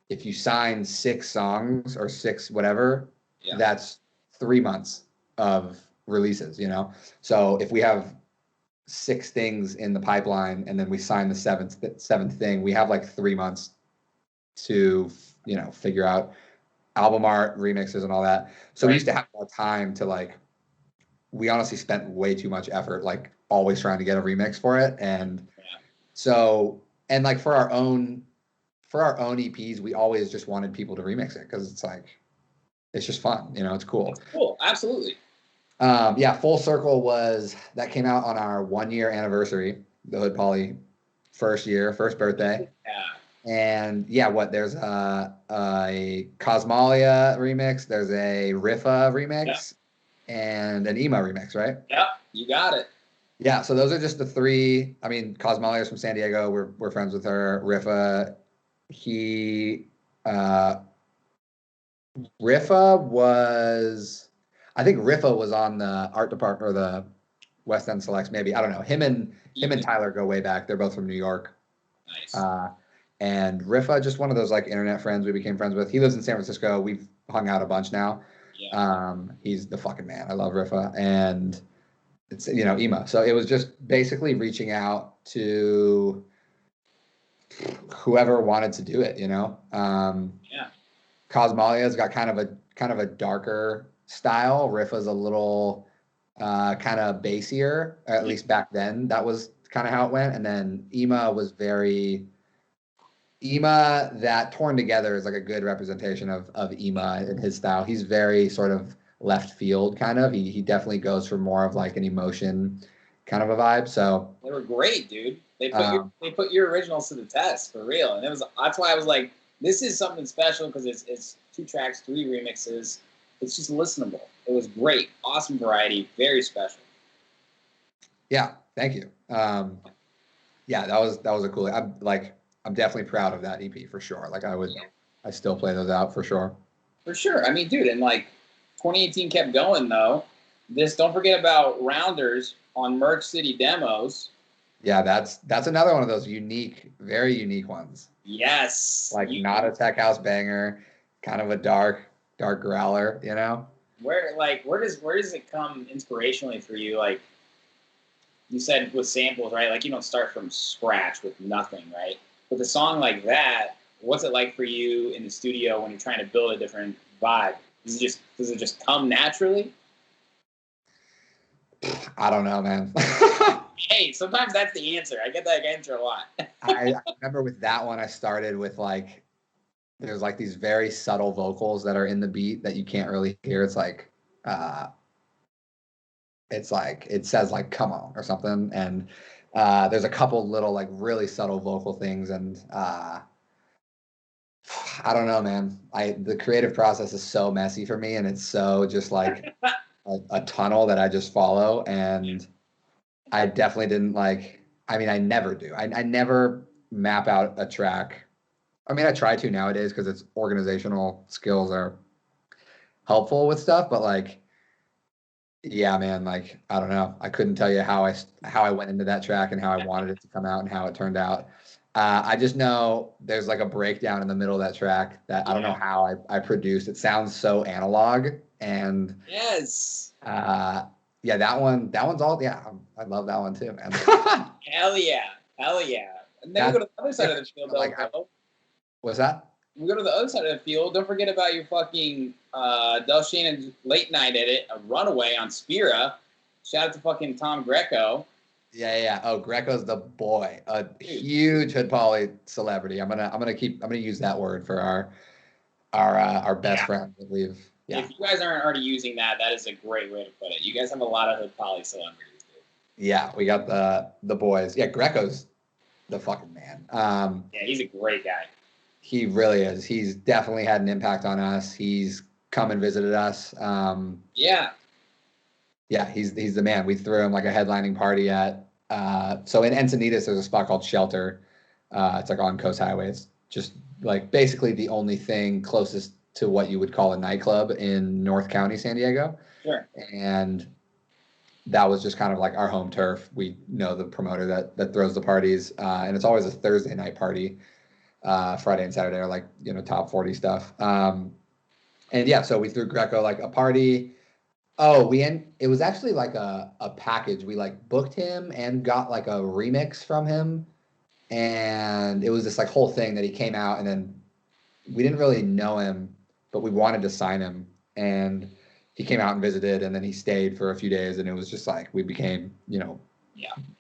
if you sign 6 songs or 6 whatever, that's 3 months of releases, you know. So if we have 6 things in the pipeline and then we sign the seventh thing, we have like 3 months to, you know, figure out album art, remixes, and all that. So we used to have more time to like, we honestly spent way too much effort like always trying to get a remix for it. And so, and like for our own EPs, we always just wanted people to remix it because it's like, it's just fun, you know, it's cool. It's cool, absolutely. Yeah, Full Circle that came out on our 1-year anniversary, the Hood Poly first birthday. Yeah. And yeah, there's a Cosmalia remix, there's a Riffa remix, and an emo remix, right? Yep, you got it. Yeah, so those are just the 3. I mean, Cosmalia is from San Diego. We're friends with her. Riffa, I think Riffa was on the art department or the West End Selects, maybe. I don't know. Him and Tyler go way back. They're both from New York. Nice. And Riffa, just one of those like internet friends we became friends with. He lives in San Francisco. We've hung out a bunch now. Yeah. He's the fucking man. I love Riffa. And it's, you know, emo. So it was just basically reaching out to whoever wanted to do it, you know? Yeah. Cosmalia's got kind of a darker style. Riffa's a little kind of bassier, or at least back then. That was kind of how it went. And then Ema that Torn Together is like a good representation of Ema in his style. He's very sort of left field kind of. He definitely goes for more of like an emotion kind of a vibe. So they were great, dude. They put your originals to the test for real. And that's why I was like, this is something special because it's 2 tracks, 3 remixes. It's just listenable. It was great. Awesome variety. Very special. Yeah, thank you. Yeah, that was a cool. I'm definitely proud of that EP for sure. Like I still play those out for sure. For sure. I mean, dude, and like 2018 kept going though. Don't forget about Rounders on Merch City Demos. Yeah, that's another one of those very unique ones. Yes. Like not a tech house banger, kind of a dark growler, you know? Where does it come inspirationally for you? Like you said with samples, right? Like you don't start from scratch with nothing, right? With a song like that, what's it like for you in the studio when you're trying to build a different vibe? Does it just come naturally? I don't know, man. Hey, sometimes that's the answer. I get that answer a lot. I remember with that one, I started with there's like these very subtle vocals that are in the beat that you can't really hear. It's like it says like "come on" or something, and there's a couple little like really subtle vocal things, and I don't know, man. The creative process is so messy for me, and it's so just like a tunnel that I just follow, and I definitely didn't I never do. I never map out a track. I mean, I try to nowadays because it's organizational skills are helpful with stuff, but yeah, man, I don't know. I couldn't tell you how I went into that track and how I wanted it to come out and how it turned out. I just know there's like a breakdown in the middle of that track that I don't know how I produced. It sounds so analog, and yes. Yeah, that one's all. Yeah, I love that one too, man. Hell yeah. And then we go to the other side of the field, though. What's that? We go to the other side of the field. Don't forget about your fucking Del Shannon late night edit, a Runaway on Spira. Shout out to fucking Tom Greco. Yeah. Oh, Greco's the boy. A huge Hood Poly celebrity. I'm gonna use that word for our best friend that we've. Yeah. If you guys aren't already using that is a great way to put it. You guys have a lot of Hood Poly celebrities, dude. Yeah, we got the boys. Yeah, Greco's the fucking man. Yeah, he's a great guy. He really is. He's definitely had an impact on us. He's come and visited us. Yeah, he's the man. We threw him like a headlining party at so in Encinitas there's a spot called Shelter. It's like on Coast Highways. Just like basically the only thing closest to what you would call a nightclub in North County, San Diego. Sure. And that was just kind of like our home turf. We know the promoter that throws the parties, and it's always a Thursday night party. Friday and Saturday are like, top 40 stuff. And yeah, so we threw Greco like a party. Oh, it was actually like a package. We like booked him and got like a remix from him. And it was this like whole thing that he came out, and then we didn't really know him, but we wanted to sign him, and he came out and visited, and then he stayed for a few days, and it was just like we became,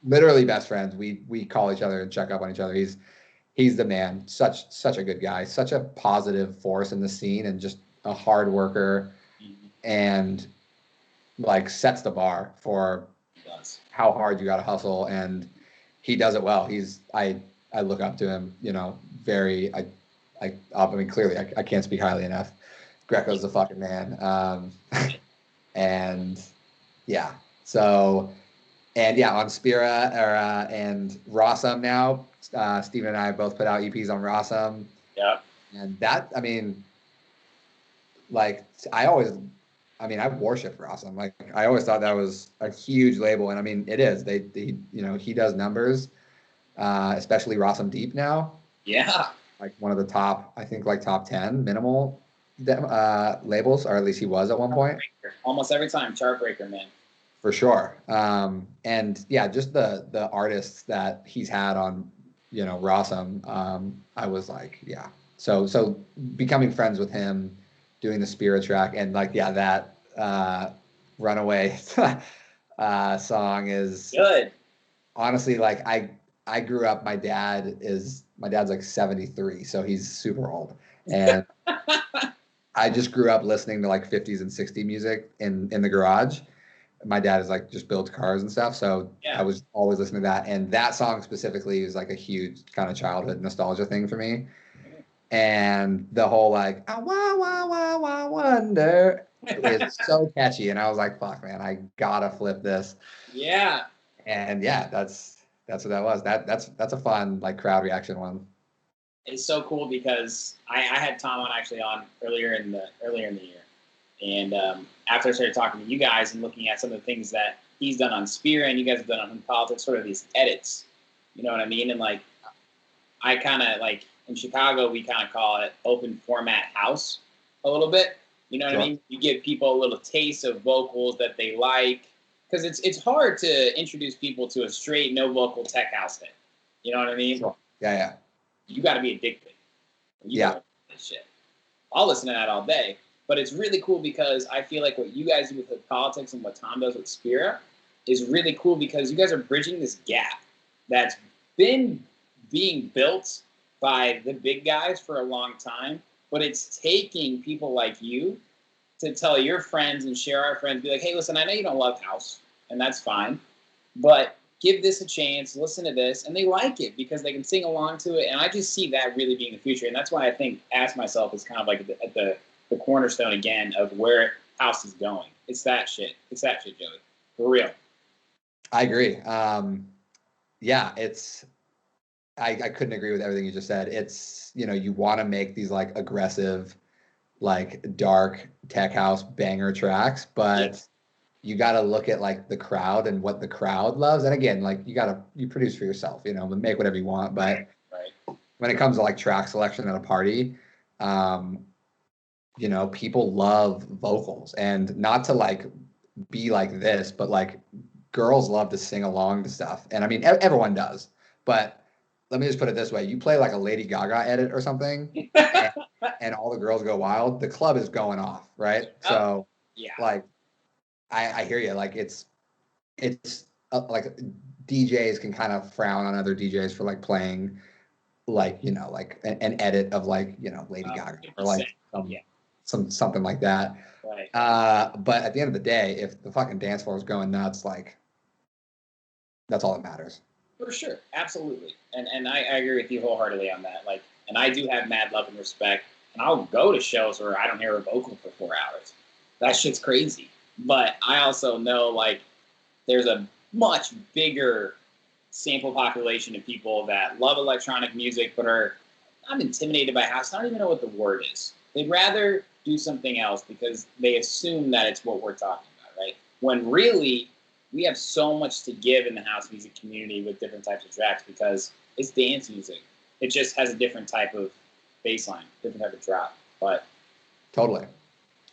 literally best friends. We call each other and check up on each other. He's the man. Such a good guy. Such a positive force in the scene, and just a hard worker, and like sets the bar for how hard you got to hustle, and he does it well. I look up to him. Very. I mean, clearly, I can't speak highly enough. Greco's the fucking man. And yeah, so. And yeah, on Spira and Rossum now, Steven and I both put out EPs on Rossum. Yeah. And that, I mean, like, I've worshipped Rossum. Like, I always thought that was a huge label. And I mean, it is. He does numbers, especially Rossum Deep now. Yeah. Like one of the top, I think, like top 10 minimal labels, or at least he was at one point. Almost every time, Chartbreaker, man. For sure. And yeah, just the artists that he's had on, Rossum, I was like, yeah. So becoming friends with him, doing the Spirit track, and like, yeah, that Runaway song is good. Honestly, like I grew up, my dad's like 73, so he's super old. And I just grew up listening to like 50s and 60s music in the garage. My dad is like just builds cars and stuff, so I was always listening to that. And that song specifically is like a huge kind of childhood nostalgia thing for me. And the whole like I wonder is so catchy, and I was like, fuck, man, I gotta flip this. Yeah. And yeah, that's what that was. That's a fun like crowd reaction one. It's so cool because I had Tom on earlier in the year. And after I started talking to you guys and looking at some of the things that he's done on Spear and you guys have done on Politics, sort of these edits, you know what I mean? And like, I kind of like in Chicago, we kind of call it open format house a little bit. You know what I mean? You give people a little taste of vocals that they like, because it's hard to introduce people to a straight no vocal tech house hit. You know what I mean? Sure. Yeah. You got to be addicted. This shit. I'll listen to that all day. But it's really cool because I feel like what you guys do with Politics and what Tom does with Spira is really cool because you guys are bridging this gap that's been being built by the big guys for a long time, but it's taking people like you to tell your friends and share our friends, be like, hey, listen, I know you don't love house, and that's fine, but give this a chance, listen to this, and they like it because they can sing along to it, and I just see that really being the future, and that's why I think Ask Myself is kind of like at the cornerstone again of where house is going. It's that shit, Joey. For real. I agree. Yeah, I couldn't agree with everything you just said. It's, you want to make these like aggressive, like dark tech house banger tracks, but you got to look at like the crowd and what the crowd loves. And again, like you produce for yourself, make whatever you want. But when it comes to like track selection at a party, people love vocals, and not to like be like this, but like girls love to sing along to stuff. And I mean, everyone does, but let me just put it this way. You play like a Lady Gaga edit or something and all the girls go wild, the club is going off. Right. So like, I hear you. Like it's like DJs can kind of frown on other DJs for like playing like, like an edit of like, Lady Gaga or like something like that. Right. But at the end of the day, if the fucking dance floor is going nuts, like that's all that matters. For sure. Absolutely. And I agree with you wholeheartedly on that. Like, and I do have mad love and respect, and I'll go to shows where I don't hear a vocal for 4 hours. That shit's crazy. But I also know like there's a much bigger sample population of people that love electronic music but I'm intimidated by house. I don't even know what the word is. They'd rather do something else because they assume that it's what we're talking about, right? When really, we have so much to give in the house music community with different types of tracks because it's dance music. It just has a different type of bass line, different type of drop. But totally.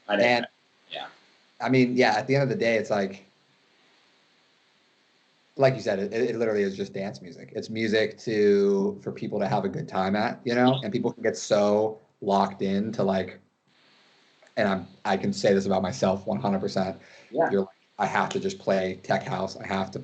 I mean, yeah, at the end of the day, it's like you said, it literally is just dance music. It's music for people to have a good time at, and people can get so locked in to like, and I can say this about myself 100%. Yeah. You're like, I have to just play tech house. I have to,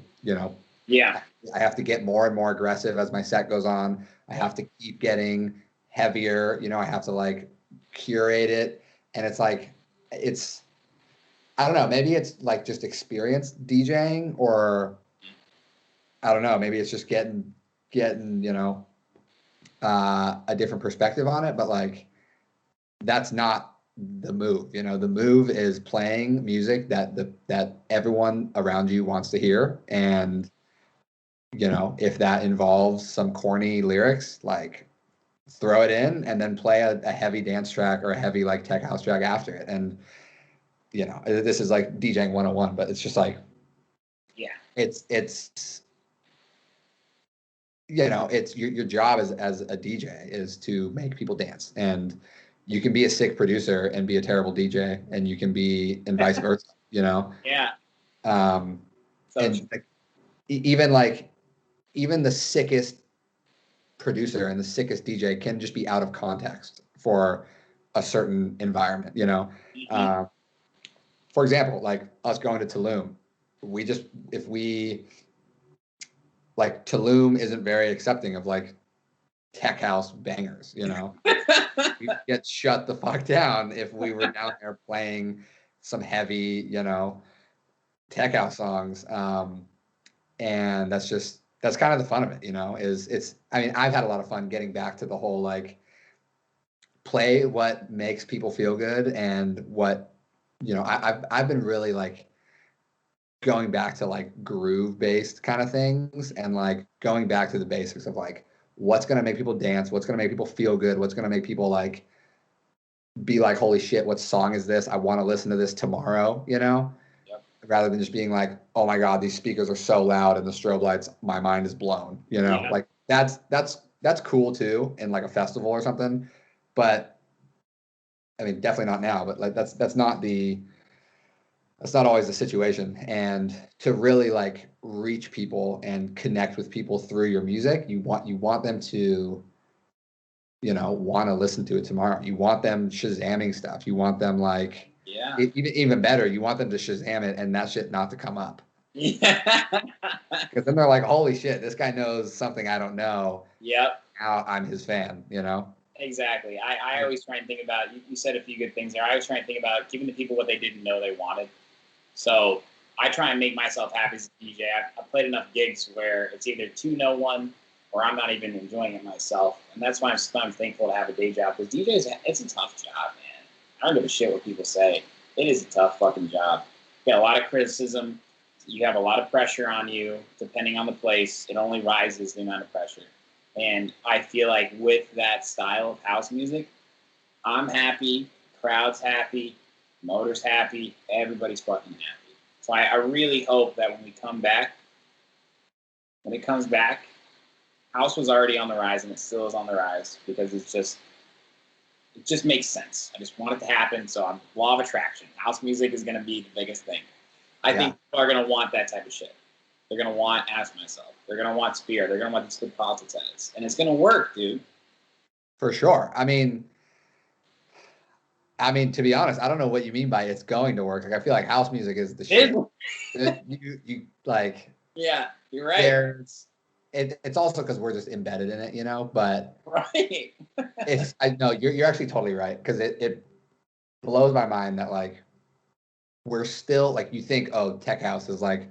Yeah. I have to get more and more aggressive as my set goes on. I have to keep getting heavier. I have to like curate it. And it's like, I don't know, maybe it's like just experience DJing, or I don't know, maybe it's just getting, a different perspective on it, but like, that's not the move. The move is playing music that everyone around you wants to hear. And, if that involves some corny lyrics, like throw it in and then play a heavy dance track or a heavy like tech house track after it. And, this is like DJing 101, but it's just like, yeah, it's it's your job as a DJ is to make people dance. And you can be a sick producer and be a terrible DJ, and you can be, and vice versa, Yeah. And like, even the sickest producer and the sickest DJ can just be out of context for a certain environment, Mm-hmm. For example, like us going to Tulum, like Tulum isn't very accepting of like tech house bangers, we get shut the fuck down if we were down there playing some heavy, tech house songs. And that's kind of the fun of it, I mean, I've had a lot of fun getting back to the whole like play what makes people feel good, and what, I've been really like going back to like groove based kind of things, and like going back to the basics of like what's going to make people dance, what's going to make people feel good, what's going to make people like be like, holy shit, what song is this? I want to listen to this tomorrow, Yep. rather than just being like, oh my God, these speakers are so loud and the strobe lights, my mind is blown, Yeah. like that's cool too in like a festival or something. But I mean, definitely not now, but like that's not always the situation. And to really like reach people and connect with people through your music, you want them to, want to listen to it tomorrow. You want them Shazamming stuff. You want them like, Yeah. even better, you want them to Shazam it and that shit not to come up. Yeah. Because then they're like, holy shit, this guy knows something I don't know. Yep. Now I'm his fan, Exactly. I always try and think about, you said a few good things there. I always try and think about giving the people what they didn't know they wanted. So I try and make myself happy as a DJ. I've played enough gigs where it's either to no one or I'm not even enjoying it myself. And that's why I'm thankful to have a day job. Because DJs, it's a tough job, man. I don't give a shit what people say. It is a tough fucking job. You get a lot of criticism. You have a lot of pressure on you. Depending on the place, it only rises the amount of pressure. And I feel like with that style of house music, I'm happy, crowd's happy, motor's happy, everybody's fucking happy. So I really hope that when it comes back, house was already on the rise and it still is on the rise because it just makes sense. I just want it to happen. So I'm law of attraction. House music is going to be the biggest thing. I think people are going to want that type of shit. They're going to want Ask Myself. They're going to want Spear. They're going to want these good politics edits. And it's going to work, dude. For sure. I mean, to be honest, I don't know what you mean by it's going to work. Like, I feel like house music is the shit. You like. Yeah, you're right. It's also because we're just embedded in it, but right. I know you're actually totally right, because it blows my mind that like we're still like, you think, oh, tech house is like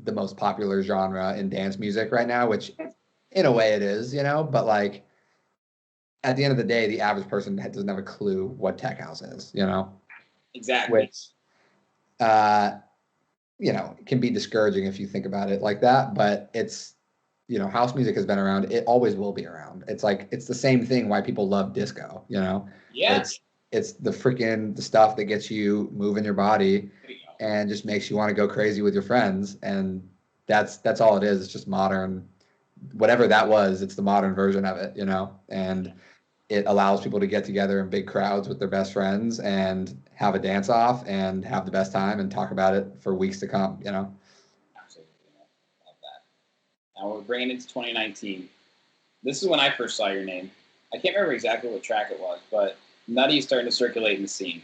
the most popular genre in dance music right now, which in a way it is, but like at the end of the day, the average person doesn't have a clue what tech house is, Exactly. Which, can be discouraging if you think about it like that, but it's, house music has been around. It always will be around. It's like, it's the same thing why people love disco, Yeah. It's the freaking the stuff that gets you moving your body and just makes you want to go crazy with your friends. And that's all it is. It's just modern, whatever that was, it's the modern version of it, and it allows people to get together in big crowds with their best friends and have a dance off and have the best time and talk about it for weeks to come, Absolutely. Love that. Now we're bringing it to 2019. This is when I first saw your name. I can't remember exactly what track it was, but Nutty is starting to circulate in the scene.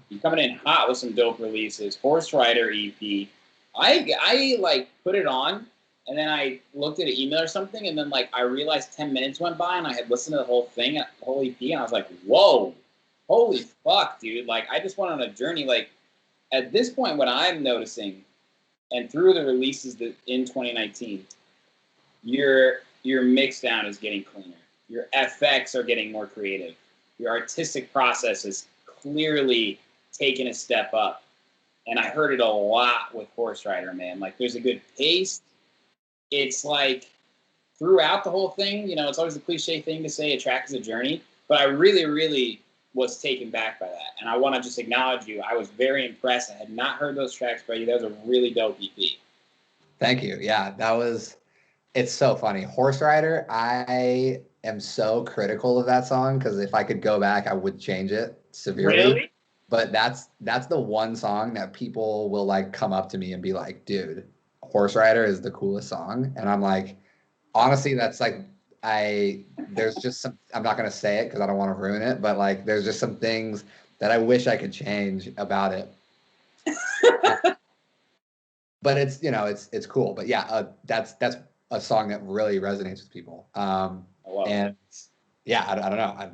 You're coming in hot with some dope releases. Horse Rider EP. I like put it on, And then I looked at an email or something, and then like I realized 10 minutes went by, and I had listened to the whole thing, the whole EP, and I was like, "Whoa, holy fuck, dude!" Like I just went on a journey. Like at this point, what I'm noticing, and through the releases that in 2019, your mix down is getting cleaner. Your FX are getting more creative. Your artistic process is clearly taking a step up. And I heard it a lot with Horse Rider, man. Like there's a good pace. It's like throughout the whole thing, you know, it's always a cliche thing to say a track is a journey, but I really, really was taken back by that. And I want to just acknowledge you. I was very impressed. I had not heard those tracks by you. That was a really dope EP. Thank you. Yeah, it's so funny. Horse Rider, I am so critical of that song because if I could go back, I would change it severely. Really? But that's the one song that people will like come up to me and be like, dude, Horse Rider is the coolest song. And I'm like, honestly, that's like, there's just some, I'm not going to say it because I don't want to ruin it, but like, there's just some things that I wish I could change about it. But it's, you know, it's cool. But yeah, that's a song that really resonates with people. And yeah, I don't know.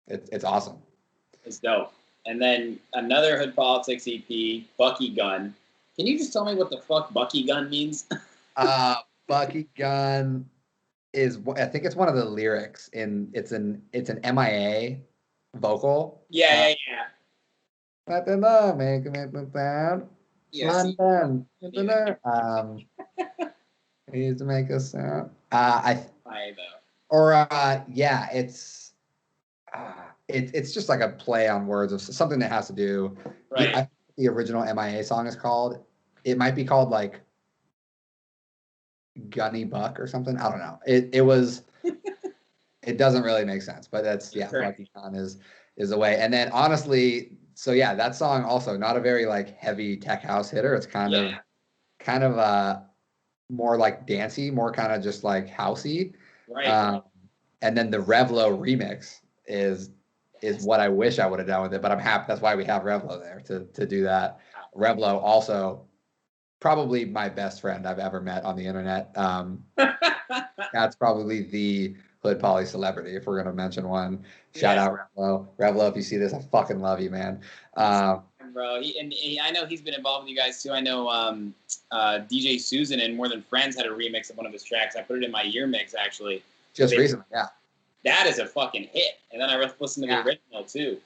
It's awesome. It's dope. And then another Hood Politics EP, Bucky Gun. Can you just tell me what the fuck Bucky Gun means? Bucky Gun is, I think it's one of the lyrics it's an MIA vocal. Yeah. Let the love make it sound. Yes. Needs to make a sound. It's just like a play on words of something that has to do. Right. I think the original MIA song is called. It might be called like Gunny Buck or something. I don't know. It was. It doesn't really make sense, but that's Bucky Gun is a way. And then honestly, so yeah, that song also not a very like heavy tech house hitter. It's kind of more like dancey, more kind of just like housey. Right. And then the Revlo remix is what I wish I would have done with it, but I'm happy. That's why we have Revlo there to do that. Revlo also probably my best friend I've ever met on the internet. That's probably the Hood Poly celebrity if we're gonna mention one. Shout out Revlo. Revlo, if you see this, I fucking love you, man. Bro, I know he's been involved with you guys too. I know DJ Susan and More Than Friends had a remix of one of his tracks. I put it in my year mix actually. Just recently, yeah. That is a fucking hit. And then I listened to the original too.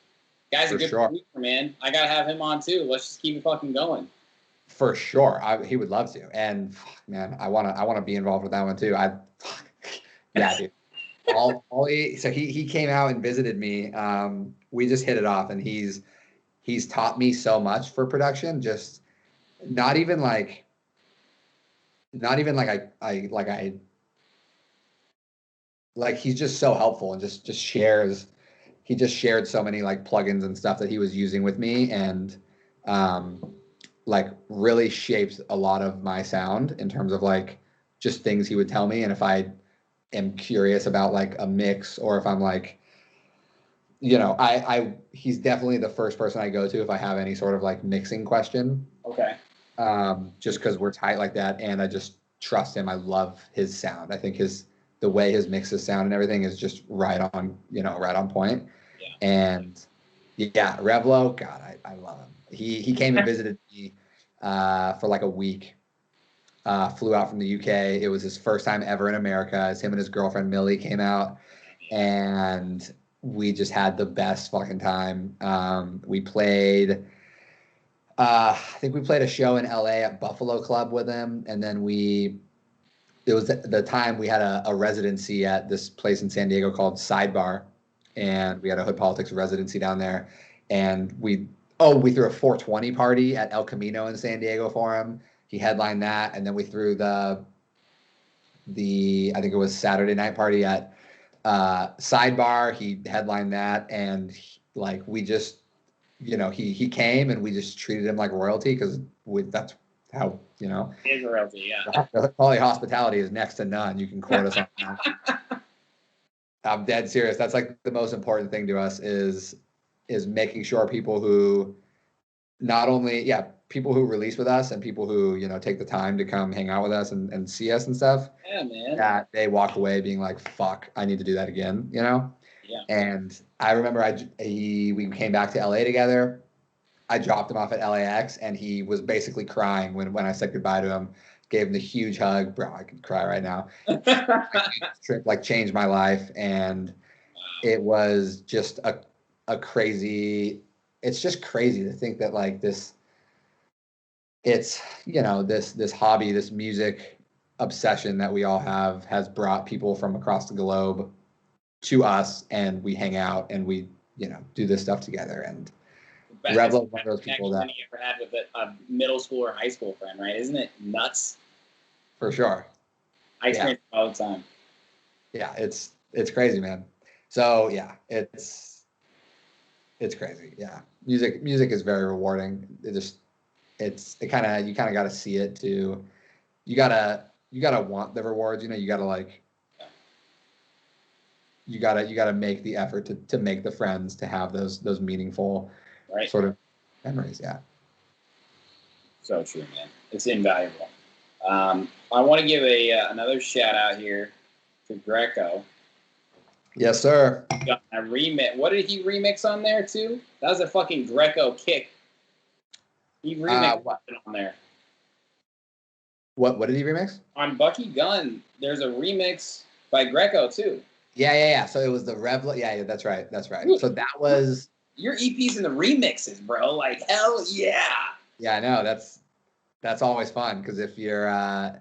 Guy's a good producer, man. I gotta have him on too. Let's just keep it fucking going. For sure, he would love to. And man, I wanna be involved with that one too. Yeah, dude. So he came out and visited me. We just hit it off, and he's taught me so much for production. Just not even like he's just so helpful and just shares. He just shared so many like plugins and stuff that he was using with me, and like really shaped a lot of my sound in terms of like just things he would tell me. And if I am curious about like a mix, or if I'm like, you know, he's definitely the first person I go to if I have any sort of like mixing question. Okay. Just because we're tight like that, and I just trust him. I love his sound. I think the way his mixes sound and everything is just right on point. Yeah. And yeah, Revlo, God, I love him. He came and visited me for like a week. Flew out from the UK. It was his first time ever in America. Him and his girlfriend Millie came out, and we just had the best fucking time. We played. I think we played a show in LA at Buffalo Club with him, and then it was the time we had a residency at this place in San Diego called Sidebar, and we had a Hood Politics residency down there, and we threw a 420 party at El Camino in San Diego for him. He headlined that, and then we threw the I think it was Saturday night party at Sidebar. He headlined that, and like we just, you know, he came and we just treated him like royalty because that's how, you know. It is royalty, yeah. Quality hospitality is next to none. You can quote us on that. I'm dead serious. That's like the most important thing to us is making sure people who not only, yeah, people who release with us and people who, you know, take the time to come hang out with us and see us and stuff, Yeah, man. that they walk away being like, fuck, I need to do that again, you know? Yeah. And I remember we came back to LA together. I dropped him off at LAX and he was basically crying when I said goodbye to him, gave him the huge hug. Bro, I could cry right now. This trip like changed my life. And it was just a crazy, it's just crazy to think that like this, it's, you know, this hobby, this music obsession that we all have has brought people from across the globe to us, and we hang out and we, you know, do this stuff together. And Revlo is one of those people that you ever had with a middle school or high school friend, right? Isn't it nuts? for sure. I experience it all the time. Yeah, it's crazy, man. So yeah, it's crazy. Yeah, music is very rewarding. You kind of got to see it too. You gotta want the rewards. You know, you gotta make the effort to make the friends, to have those meaningful sort of memories. Yeah. So true, man. It's invaluable. I want to give another shout out here to Greco. Yes, sir. Got a remix. What did he remix on there too? That was a fucking Greco kick. He remixed it on there. What did he remix? On Bucky Gun, there's a remix by Greco too. Yeah. So it was the Revlo. Yeah, that's right. So that was your EPs and the remixes, bro. Like hell yeah. Yeah, I know. That's always fun because if you're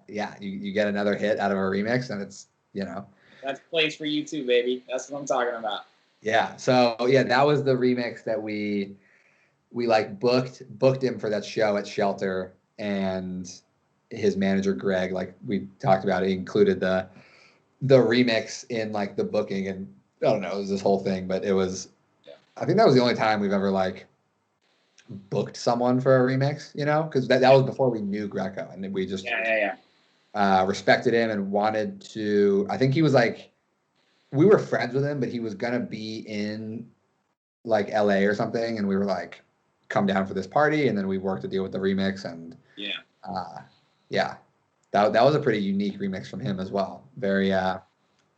you get another hit out of a remix, and it's, you know. That's plays for you too, baby. That's what I'm talking about. Yeah. So yeah, that was the remix that we like booked him for that show at Shelter, and his manager Greg, like we talked about, it included the remix in like the booking, and I don't know, it was this whole thing, but it was, I think that was the only time we've ever like booked someone for a remix, you know, because that was before we knew Greco, and we just respected him and wanted to. I think he was like, we were friends with him, but he was gonna be in like LA or something, and we were like, come down for this party, and then we worked a deal with the remix, and that was a pretty unique remix from him as well. Very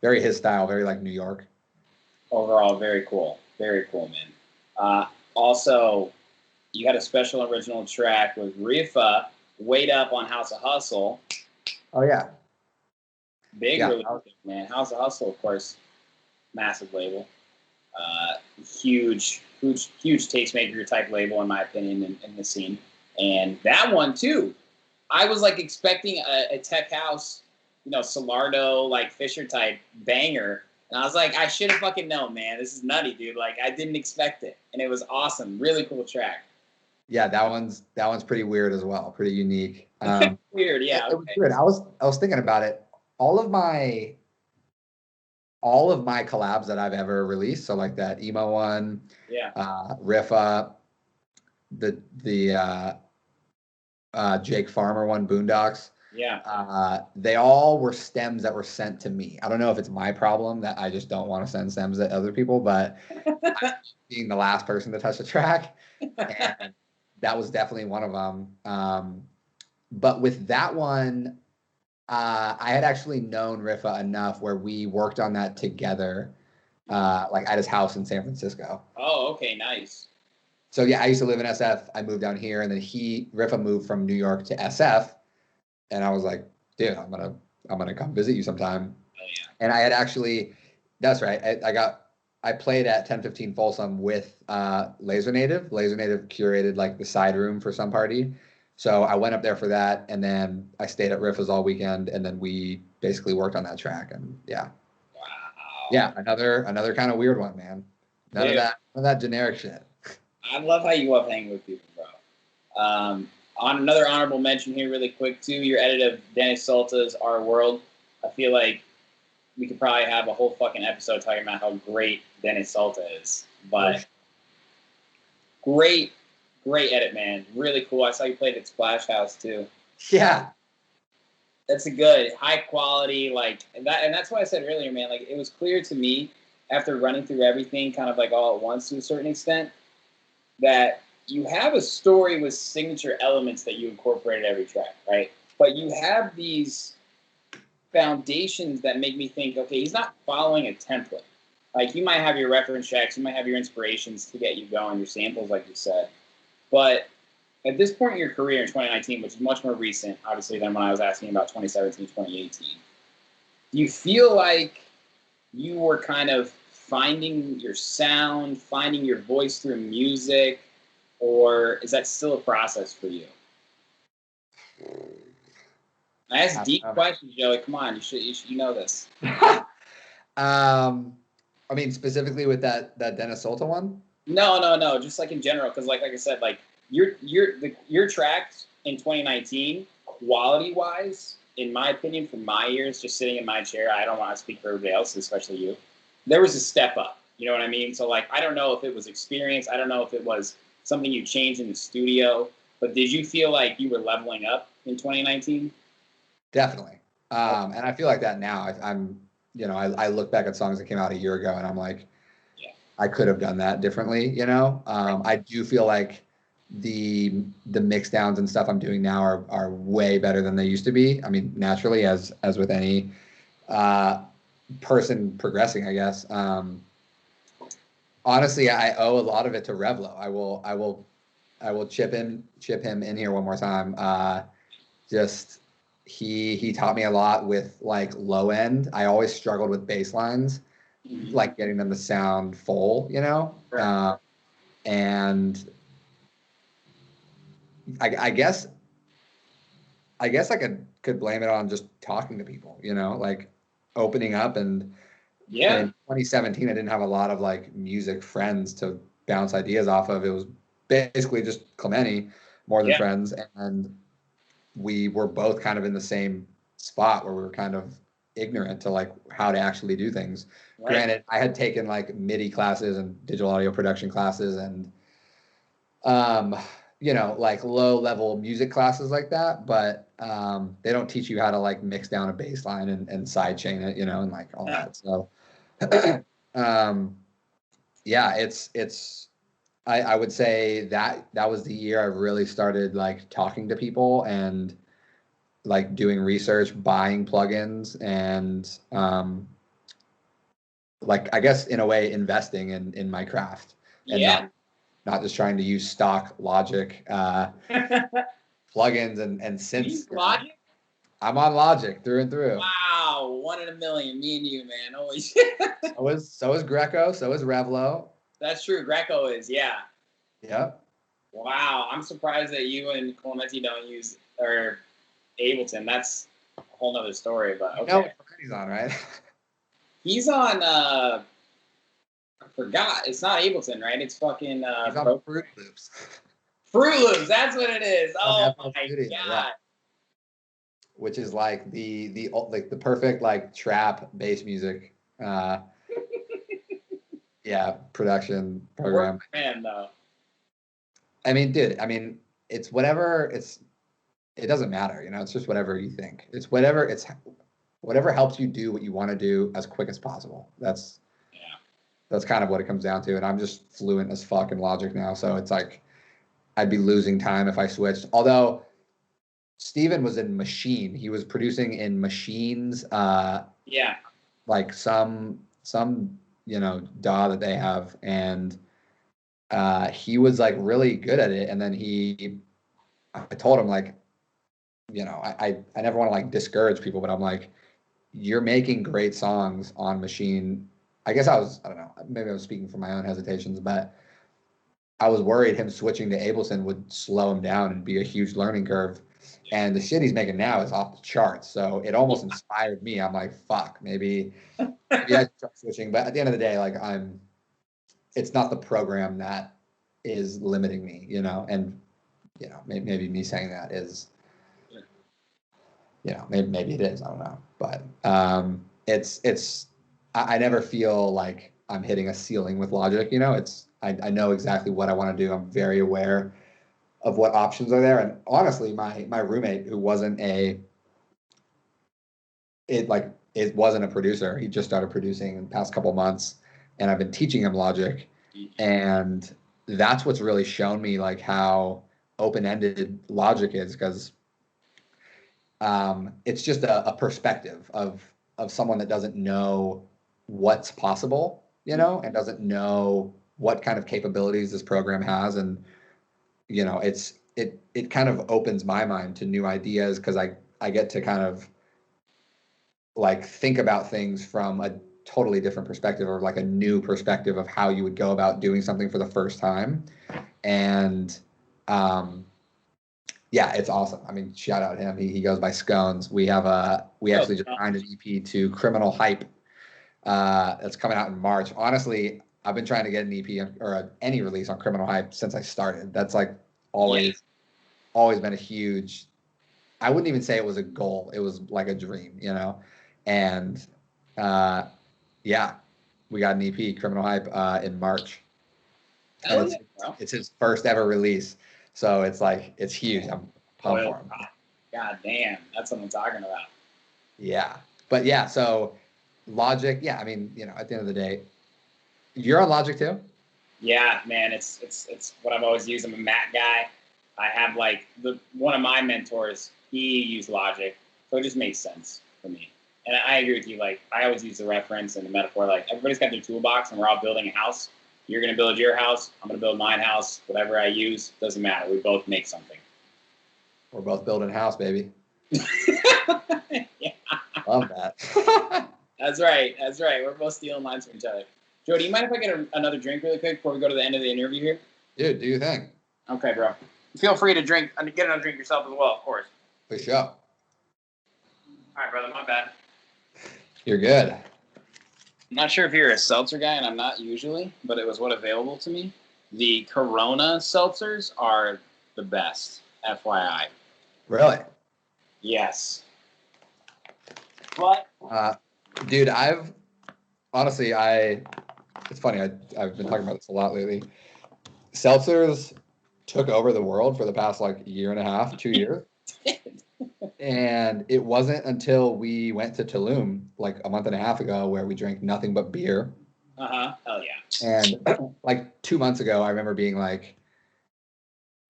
his style, very like New York. Overall, very cool, man. Also, you had a special original track with Rifa, Wait Up on House of Hustle. Oh yeah, big release, man. House of Hustle, of course, massive label, huge tastemaker type label in my opinion in the scene, and that one too. I was like expecting a tech house, you know, Solardo, like Fisher type banger. And I was like, I should have fucking known, man. This is nutty, dude. Like, I didn't expect it. And it was awesome. Really cool track. Yeah, that one's pretty weird as well. Pretty unique. Weird, yeah. It was weird. I was thinking about it. All of my collabs that I've ever released, so like that emo one, Rifa, the Jake Farmer one, Boondocks. Yeah. They all were stems that were sent to me. I don't know if it's my problem that I just don't want to send stems to other people, but being the last person to touch the track, and that was definitely one of them. But with that one, I had actually known Rifa enough where we worked on that together, like at his house in San Francisco. Oh, okay, nice. So yeah, I used to live in SF. I moved down here, and then Rifa moved from New York to SF. And I was like, dude, I'm gonna come visit you sometime. Oh yeah. And I had actually, that's right. I played at 1015 Folsom with Laser Native. Laser Native curated like the side room for some party. So I went up there for that, and then I stayed at Rifa's all weekend, and then we basically worked on that track. And yeah. Wow. Yeah, another kind of weird one, man. None of that generic shit. I love how you love hanging with people, bro. On another honorable mention here really quick, too, your edit of Dennis Salta's Our World. I feel like we could probably have a whole fucking episode talking about how great Dennis Salta is. But great edit, man. Really cool. I saw you played at Splash House, too. Yeah. That's a good, high quality, like, and that's what I said earlier, man. Like, it was clear to me after running through everything kind of like all at once to a certain extent that you have a story with signature elements that you incorporate in every track, right? But you have these foundations that make me think, okay, he's not following a template. Like, you might have your reference tracks, you might have your inspirations to get you going, your samples, like you said. But at this point in your career in 2019, which is much more recent, obviously, than when I was asking about 2017, 2018, do you feel like you were kind of finding your sound, finding your voice through music, or is that still a process for you? I asked deep questions, Joey. Come on, you know this. I mean, specifically with that Dennis Solta one? No. Just like in general, because like I said, like your tracks in 2019, quality wise, in my opinion, from my ears, just sitting in my chair, I don't want to speak for everybody else, especially you. There was a step up. You know what I mean? So like, I don't know if it was experience. I don't know if it was something you changed in the studio. But did you feel like you were leveling up in 2019? Definitely. And I feel like that now. I look back at songs that came out a year ago and I'm like, yeah, I could have done that differently, you know? I do feel like the mix downs and stuff I'm doing now are way better than they used to be. I mean, naturally, as with any person progressing, I guess. Honestly, I owe a lot of it to Revlo. I will chip him in here one more time. He taught me a lot with like low end. I always struggled with bass lines, like getting them to sound full, you know? Right. And I guess I could blame it on just talking to people, you know, like opening up. And Yeah. in 2017, I didn't have a lot of like music friends to bounce ideas off of. It was basically just Clementi more than friends. And we were both kind of in the same spot where we were kind of ignorant to like how to actually do things. Right. Granted, I had taken like MIDI classes and digital audio production classes and, you know, like low level music classes like that, but they don't teach you how to like mix down a bass line and side chain it, you know, and like all that. So, yeah, I would say that was the year I really started like talking to people and like doing research, buying plugins, and like I guess in a way investing in my craft and not just trying to use stock Logic plugins and synths. You use Logic? I'm on Logic through and through. Wow, 1 in a million, me and you, man. Holy shit. So is Greco, so is Revlo. That's true. Greco is, yeah. Yep. Wow, I'm surprised that you and Clementi don't use or Ableton. That's a whole nother story, but okay. You know what he's on, right? He's on I forgot. It's not Ableton, right? It's fucking he's on Fruit Loops. Fruit Loops, that's what it is. Oh my Studio, god. yeah. Which is like the perfect like trap bass music production program. Man, though. I mean, dude, it's whatever, it doesn't matter, you know, it's just whatever you think. It's whatever helps you do what you want to do as quick as possible. That's kind of what it comes down to. And I'm just fluent as fuck in Logic now. So it's like, I'd be losing time if I switched. Although Steven was in Machine, he was producing in Machines. Like some, you know, DAW that they have. And he was like really good at it. And then I told him like, you know, I never want to like discourage people, but I'm like, you're making great songs on Machine. I guess I don't know, maybe I was speaking from my own hesitations, but I was worried him switching to Ableton would slow him down and be a huge learning curve. And the shit he's making now is off the charts. So it almost inspired me. I'm like, fuck, maybe I should start switching. But at the end of the day, like it's not the program that is limiting me, you know? And, you know, maybe me saying that is, you know, maybe it is, I don't know. But I never feel like I'm hitting a ceiling with Logic, you know? I know exactly what I want to do. I'm very aware of what options are there. And honestly, my roommate, who it wasn't a producer. He just started producing in the past couple months, and I've been teaching him Logic. And that's what's really shown me like how open-ended Logic is, because it's just a perspective of someone that doesn't know what's possible, you know, and doesn't know what kind of capabilities this program has. And, you know, it kind of opens my mind to new ideas, because I get to kind of like think about things from a totally different perspective, or like a new perspective of how you would go about doing something for the first time. And yeah, it's awesome. I mean, shout out him. He goes by Scones. We actually just signed an EP to Criminal Hype that's coming out in March. Honestly, I've been trying to get an EP or any release on Criminal Hype since I started. That's like always been a huge, I wouldn't even say it was a goal. It was like a dream, you know? And yeah, we got an EP, Criminal Hype, in March. And it's his first ever release. So it's like, it's huge. I'm pumped for him. God damn, that's what I'm talking about. Yeah. But yeah, so Logic, yeah, I mean, you know, at the end of the day, you're on Logic too? Yeah, man, it's what I've always used. I'm a Mac guy. I have like one of my mentors, he used Logic, so it just makes sense for me. And I agree with you. Like, I always use the reference and the metaphor. Like, everybody's got their toolbox, and we're all building a house. You're going to build your house. I'm going to build my house. Whatever I use, doesn't matter. We both make something. We're both building a house, baby. Yeah. Love that. That's right. That's right. We're both stealing lines from each other. Joe, do you mind if I get another drink really quick before we go to the end of the interview here? Dude, do your thing. Okay, bro. Feel free to drink and get another drink yourself as well, of course. For sure. All right, brother. My bad. You're good. I'm not sure if you're a seltzer guy, and I'm not usually, but it was what available to me. The Corona seltzers are the best, FYI. Really? Yes. What? Dude, it's funny, I've been talking about this a lot lately. Seltzers took over the world for the past like year and a half, 2 years. And it wasn't until we went to Tulum like a month and a half ago where we drank nothing but beer. Hell yeah. And like 2 months ago, I remember being like,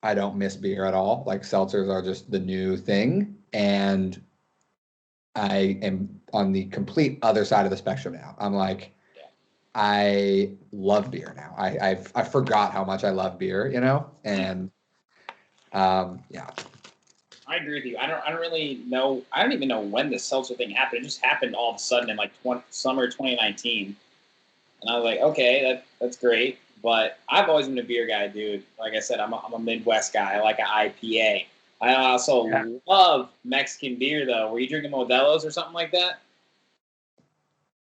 I don't miss beer at all. Like, seltzers are just the new thing. And I am on the complete other side of the spectrum now. I'm like, I love beer now. I forgot how much I love beer, you know? And yeah. I agree with you. I don't really know. I don't even know when the seltzer thing happened. It just happened all of a sudden in like summer 2019. And I was like, okay, that's great. But I've always been a beer guy, dude. Like I said, I'm a Midwest guy. I like an IPA. I also love Mexican beer, though. Were you drinking Modelo's or something like that?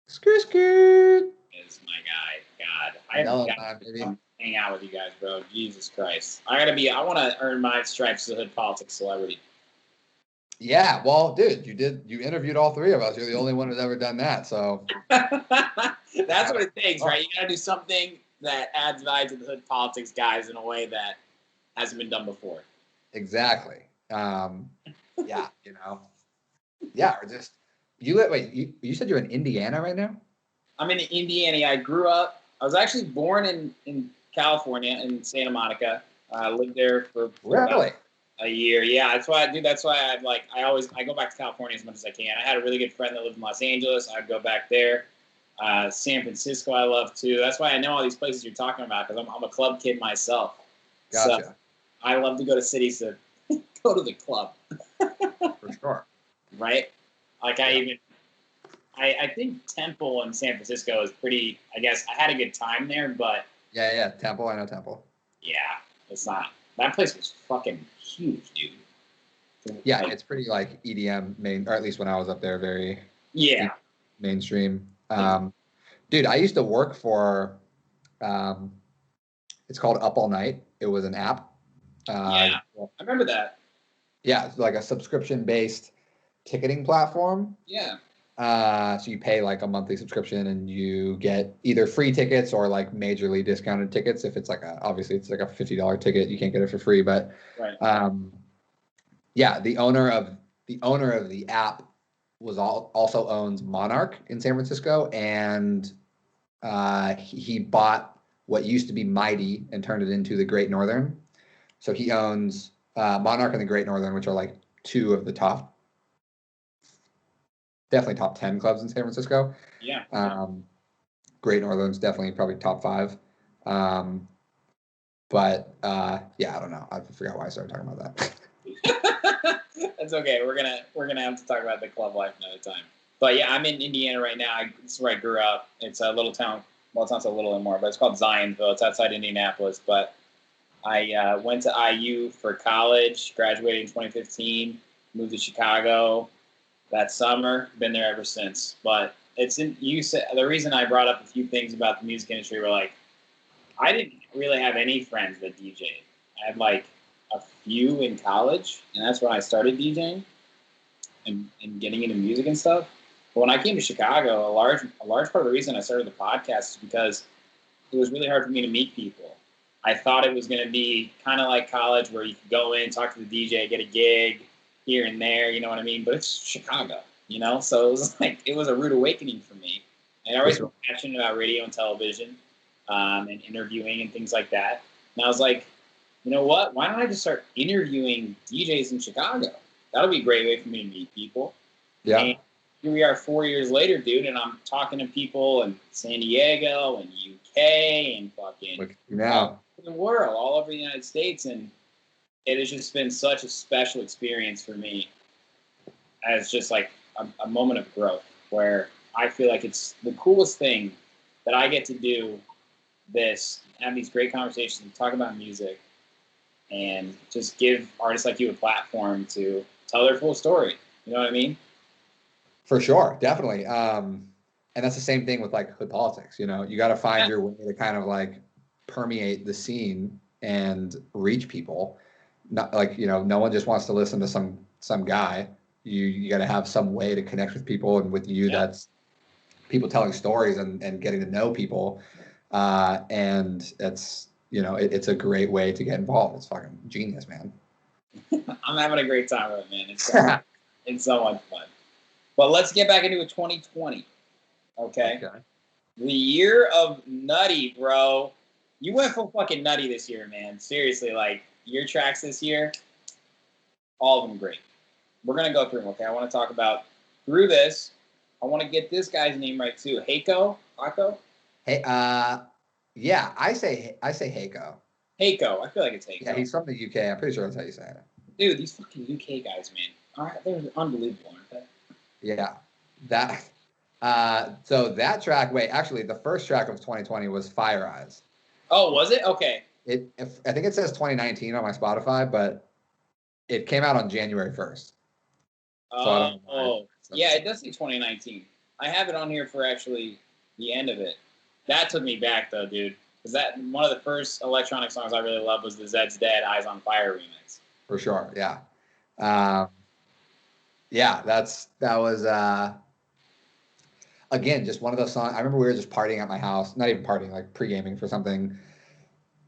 Skirt. Is my guy. God. I haven't got to hang out with you guys, bro. Jesus Christ. I want to earn my stripes as a hood politics celebrity. Yeah, well, dude, you interviewed all three of us. You're the only one who's ever done that, so. That's what it takes, right? You got to do something that adds value to the hood politics guys in a way that hasn't been done before. Exactly. Yeah, you know. Yeah, or just you said you're in Indiana right now? I'm in Indiana. I grew up. I was actually born in California, in Santa Monica. I lived there for Really? a year. Yeah, that's why I go back to California as much as I can. I had a really good friend that lived in Los Angeles. I'd go back there. San Francisco I love too. That's why I know all these places you're talking about, because I'm a club kid myself. Gotcha. So I love to go to cities to go to the club. For sure. Right? Like I think Temple in San Francisco is pretty, I guess, I had a good time there, but. Yeah, Temple, I know Temple. Yeah, it's not. That place was fucking huge, dude. Yeah, it's pretty like EDM main, or at least when I was up there, very mainstream. Dude, I used to work for, it's called Up All Night. It was an app. I remember that. Yeah, it's like a subscription-based ticketing platform. Yeah. So you pay like a monthly subscription and you get either free tickets or like majorly discounted tickets. If it's like obviously it's like a $50 ticket, you can't get it for free. But yeah, the owner of the app also owns Monarch in San Francisco, and he bought what used to be Mighty and turned it into the Great Northern. So he owns Monarch and the Great Northern, which are like two of the definitely top 10 clubs in San Francisco. Yeah. Great Northern's definitely probably top 5. But yeah, I don't know. I forgot why I started talking about that. That's okay. We're gonna have to talk about the club life another time. But yeah, I'm in Indiana right now. It's where I grew up. It's a little town. Well, it's not so little anymore, but it's called Zionsville. It's outside Indianapolis. But I went to IU for college, graduated in 2015, moved to Chicago that summer. Been there ever since. But you said the reason I brought up a few things about the music industry were like, I didn't really have any friends that DJed. I had like a few in college, and that's when I started DJing and getting into music and stuff. But when I came to Chicago, a large part of the reason I started the podcast is because it was really hard for me to meet people. I thought it was going to be kind of like college where you could go in, talk to the DJ, get a gig here and there, you know what I mean? But it's Chicago, you know? So it was like, it was a rude awakening for me. And I always been passionate about radio and television and interviewing and things like that. And I was like, you know what? Why don't I just start interviewing DJs in Chicago? That'll be a great way for me to meet people. Yeah. And here we are 4 years later, dude, and I'm talking to people in San Diego and UK and fucking all over the world, all over the United States. And it has just been such a special experience for me as just like a moment of growth where I feel like it's the coolest thing that I get to do this, have these great conversations and talk about music and just give artists like you a platform to tell their full story. You know what I mean? For sure, definitely. And that's the same thing with like hood politics. You know, you got to find your way to kind of like permeate the scene and reach people. Not like, you know, no one just wants to listen to some guy. You got to have some way to connect with people, and with you, that's people telling stories and getting to know people. And it's, you know, it's a great way to get involved. It's fucking genius, man. I'm having a great time with it, man. It's so much fun. But let's get back into 2020. Okay. The year of Nutty, bro. You went full fucking Nutty this year, man. Seriously, like your tracks this year, all of them great. We're gonna go through them, okay? I want to talk about through this. I want to get this guy's name right too. Heiko? Hey, yeah, I say Heiko. Heiko. I feel like it's Heiko. Yeah, he's from the UK. I'm pretty sure that's how you say it. Dude, these fucking UK guys, man. All right, they're unbelievable, aren't they? Yeah, that. So that track. Wait, actually, the first track of 2020 was Fire Eyes. Oh, was it? Okay. I think it says 2019 on my Spotify, but it came out on January 1st. So yeah, it does say 2019. I have it on here for actually the end of it. That took me back though, dude. Because that one of the first electronic songs I really loved was the Zed's Dead Eyes on Fire remix. For sure, yeah. Yeah, that was again just one of those songs. I remember we were just partying at my house, not even partying, like pre-gaming for something,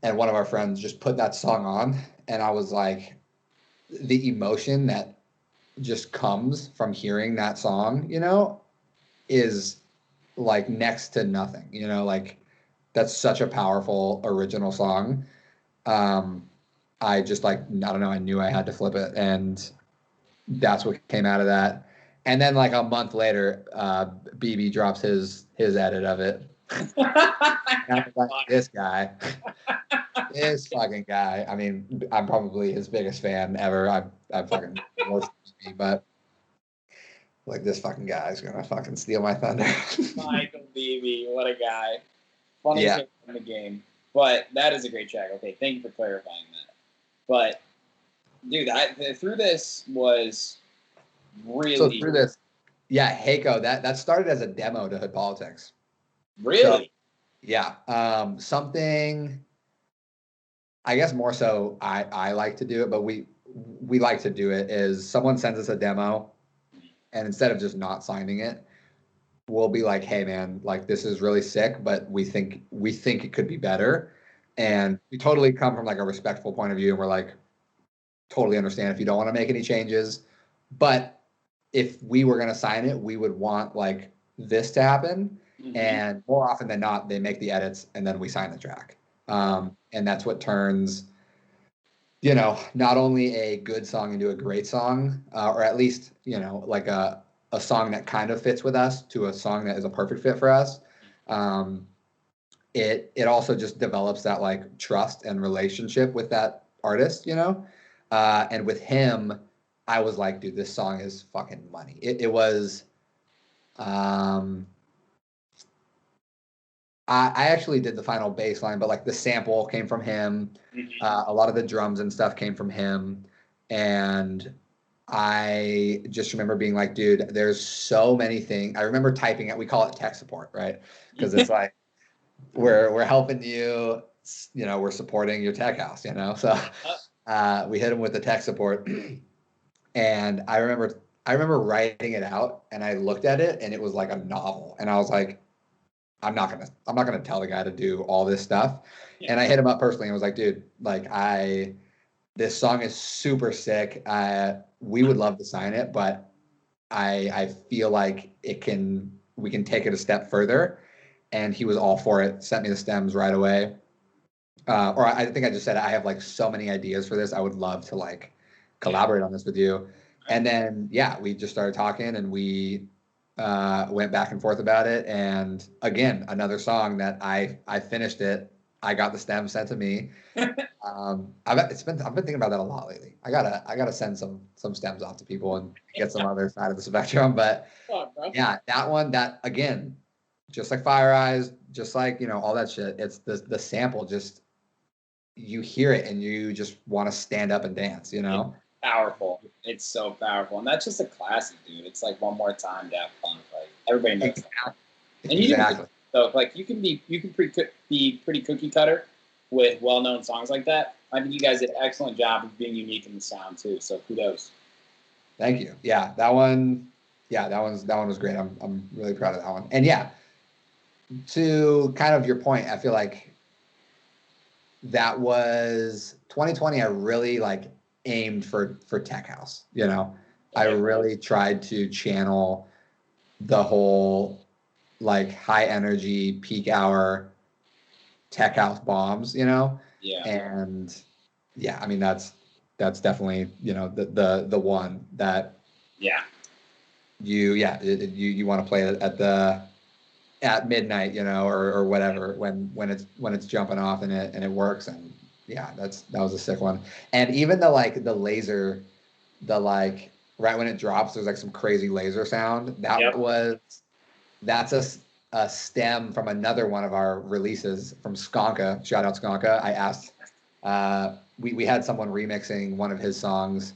and one of our friends just put that song on, and I was like, the emotion that just comes from hearing that song, you know, is like next to nothing, you know, like that's such a powerful original song. I just like, I don't know, I knew I had to flip it, and that's what came out of that. And then like a month later, BB drops his edit of it. Like, this guy, this fucking guy. I mean, I'm probably his biggest fan ever. I've fucking worship BB, but like this fucking guy is gonna fucking steal my thunder. Michael BB, what a guy. Funniest hit in the game. But that is a great track. Okay, thank you for clarifying that. But dude, through this was really. So through this, yeah, Heiko. That started as a demo to Hood Politics. Really? So, yeah. Something. I guess more so I like to do it, but we like to do it is someone sends us a demo, and instead of just not signing it, we'll be like, hey man, like this is really sick, but we think it could be better. And we totally come from like a respectful point of view, and we're like, totally understand if you don't want to make any changes. But if we were going to sign it, we would want like this to happen. And more often than not, they make the edits and then we sign the track. And that's what turns, not only a good song into a great song, or at least, like a song that kind of fits with us to a song that is a perfect fit for us. It also just develops that like trust and relationship with that artist, and with him, I was like, dude, this song is fucking money. It was, I actually did the final bass line, but like the sample came from him. A lot of the drums and stuff came from him. And I just remember being like, dude, there's so many things. I remember typing it. We call it tech support, right? Because it's like, we're helping you, we're supporting your tech house, So we hit him with the tech support. And I remember writing it out and I looked at it and it was like a novel. And I was like, I'm not gonna tell the guy to do all this stuff. Yeah. And I hit him up personally and was like, dude, like this song is super sick. We would love to sign it, but I feel like we can take it a step further. And he was all for it, sent me the stems right away. Or I think I just said, I have like so many ideas for this. I would love to like collaborate on this with you. And then, yeah, we just started talking and we went back and forth about it. And again, another song that I finished it. I got the stems sent to me. I've been thinking about that a lot lately. I gotta send some stems off to people and get some other side of the spectrum. But yeah, that again, just like Fire Eyes, just like, all that shit. It's the sample, just, you hear it and you just want to stand up and dance, It's powerful. It's so powerful. And that's just a classic, dude. It's like One More Time, Daft Punk. Like, everybody knows that. And exactly. So like you can be pretty cookie cutter with well-known songs like that. I think you guys did an excellent job of being unique in the sound too. So kudos. Thank you. Yeah, that one was great. I'm really proud of that one. And yeah, to kind of your point, I feel like that was 2020. I really like aimed for tech house. I really tried to channel the whole like high energy peak hour tech house bombs. Yeah. And yeah, I mean that's definitely the one that you want to play it at midnight, or whatever, when it's jumping off and it works. And yeah, that was a sick one. And even the laser, right when it drops, there's like some crazy laser sound. That's a stem from another one of our releases from Skonka. Shout out Skonka. I asked, we had someone remixing one of his songs,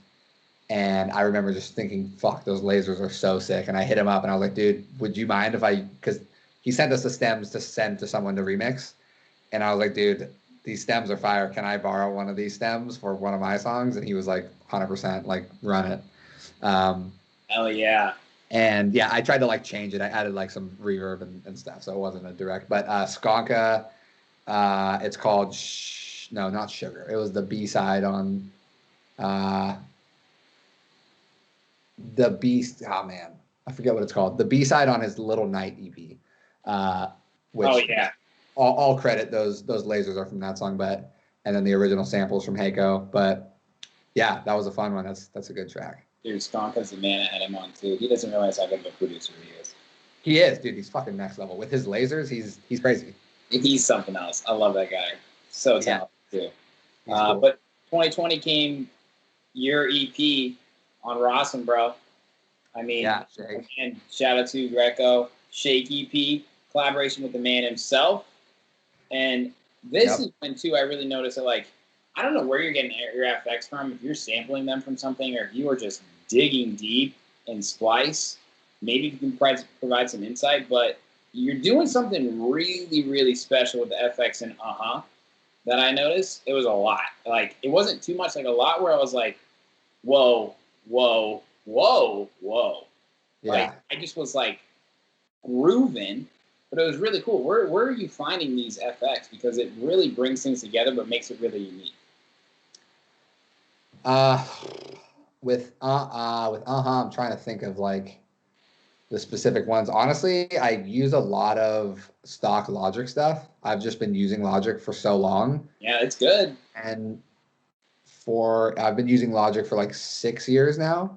and I remember just thinking, fuck, those lasers are so sick. And I hit him up and I was like, dude, would you mind if because he sent us the stems to send to someone to remix. And I was like, dude, these stems are fire. Can I borrow one of these stems for one of my songs? And he was like, 100%, like, run it. Hell yeah. And yeah, I tried to like change it. I added like some reverb and stuff, so it wasn't a direct. But Skonka, it's called no, not Sugar. It was the B-side on the Beast. Oh man, I forget what it's called. The B-side on his Little Night EP. Which all credit, those lasers are from that song, and then the original samples from Heiko. But yeah, that was a fun one. That's a good track. Dude, Skonka's the man that had him on too. He doesn't realize how good of a producer he is. He is, dude. He's fucking next level with his lasers. He's crazy. He's something else. I love that guy. So talented too. Cool. But 2020 came your EP on Rawson, bro. I mean, and shout out to Greco, Shake EP, collaboration with the man himself. And this is when too I really noticed that, like, I don't know where you're getting your FX from, if you're sampling them from something or if you are just digging deep in Splice. Maybe you can provide some insight, but you're doing something really, really special with the FX and that I noticed. It was a lot. Like, it wasn't too much, like a lot where I was like, whoa, whoa, whoa, whoa. Yeah. Like, I just was like grooving, but it was really cool. Where are you finding these FX? Because it really brings things together, but makes it really unique. With I'm trying to think of like the specific ones. Honestly, I use a lot of stock Logic stuff. I've just been using Logic for so long. Yeah, it's good. And I've been using Logic for like 6 years now.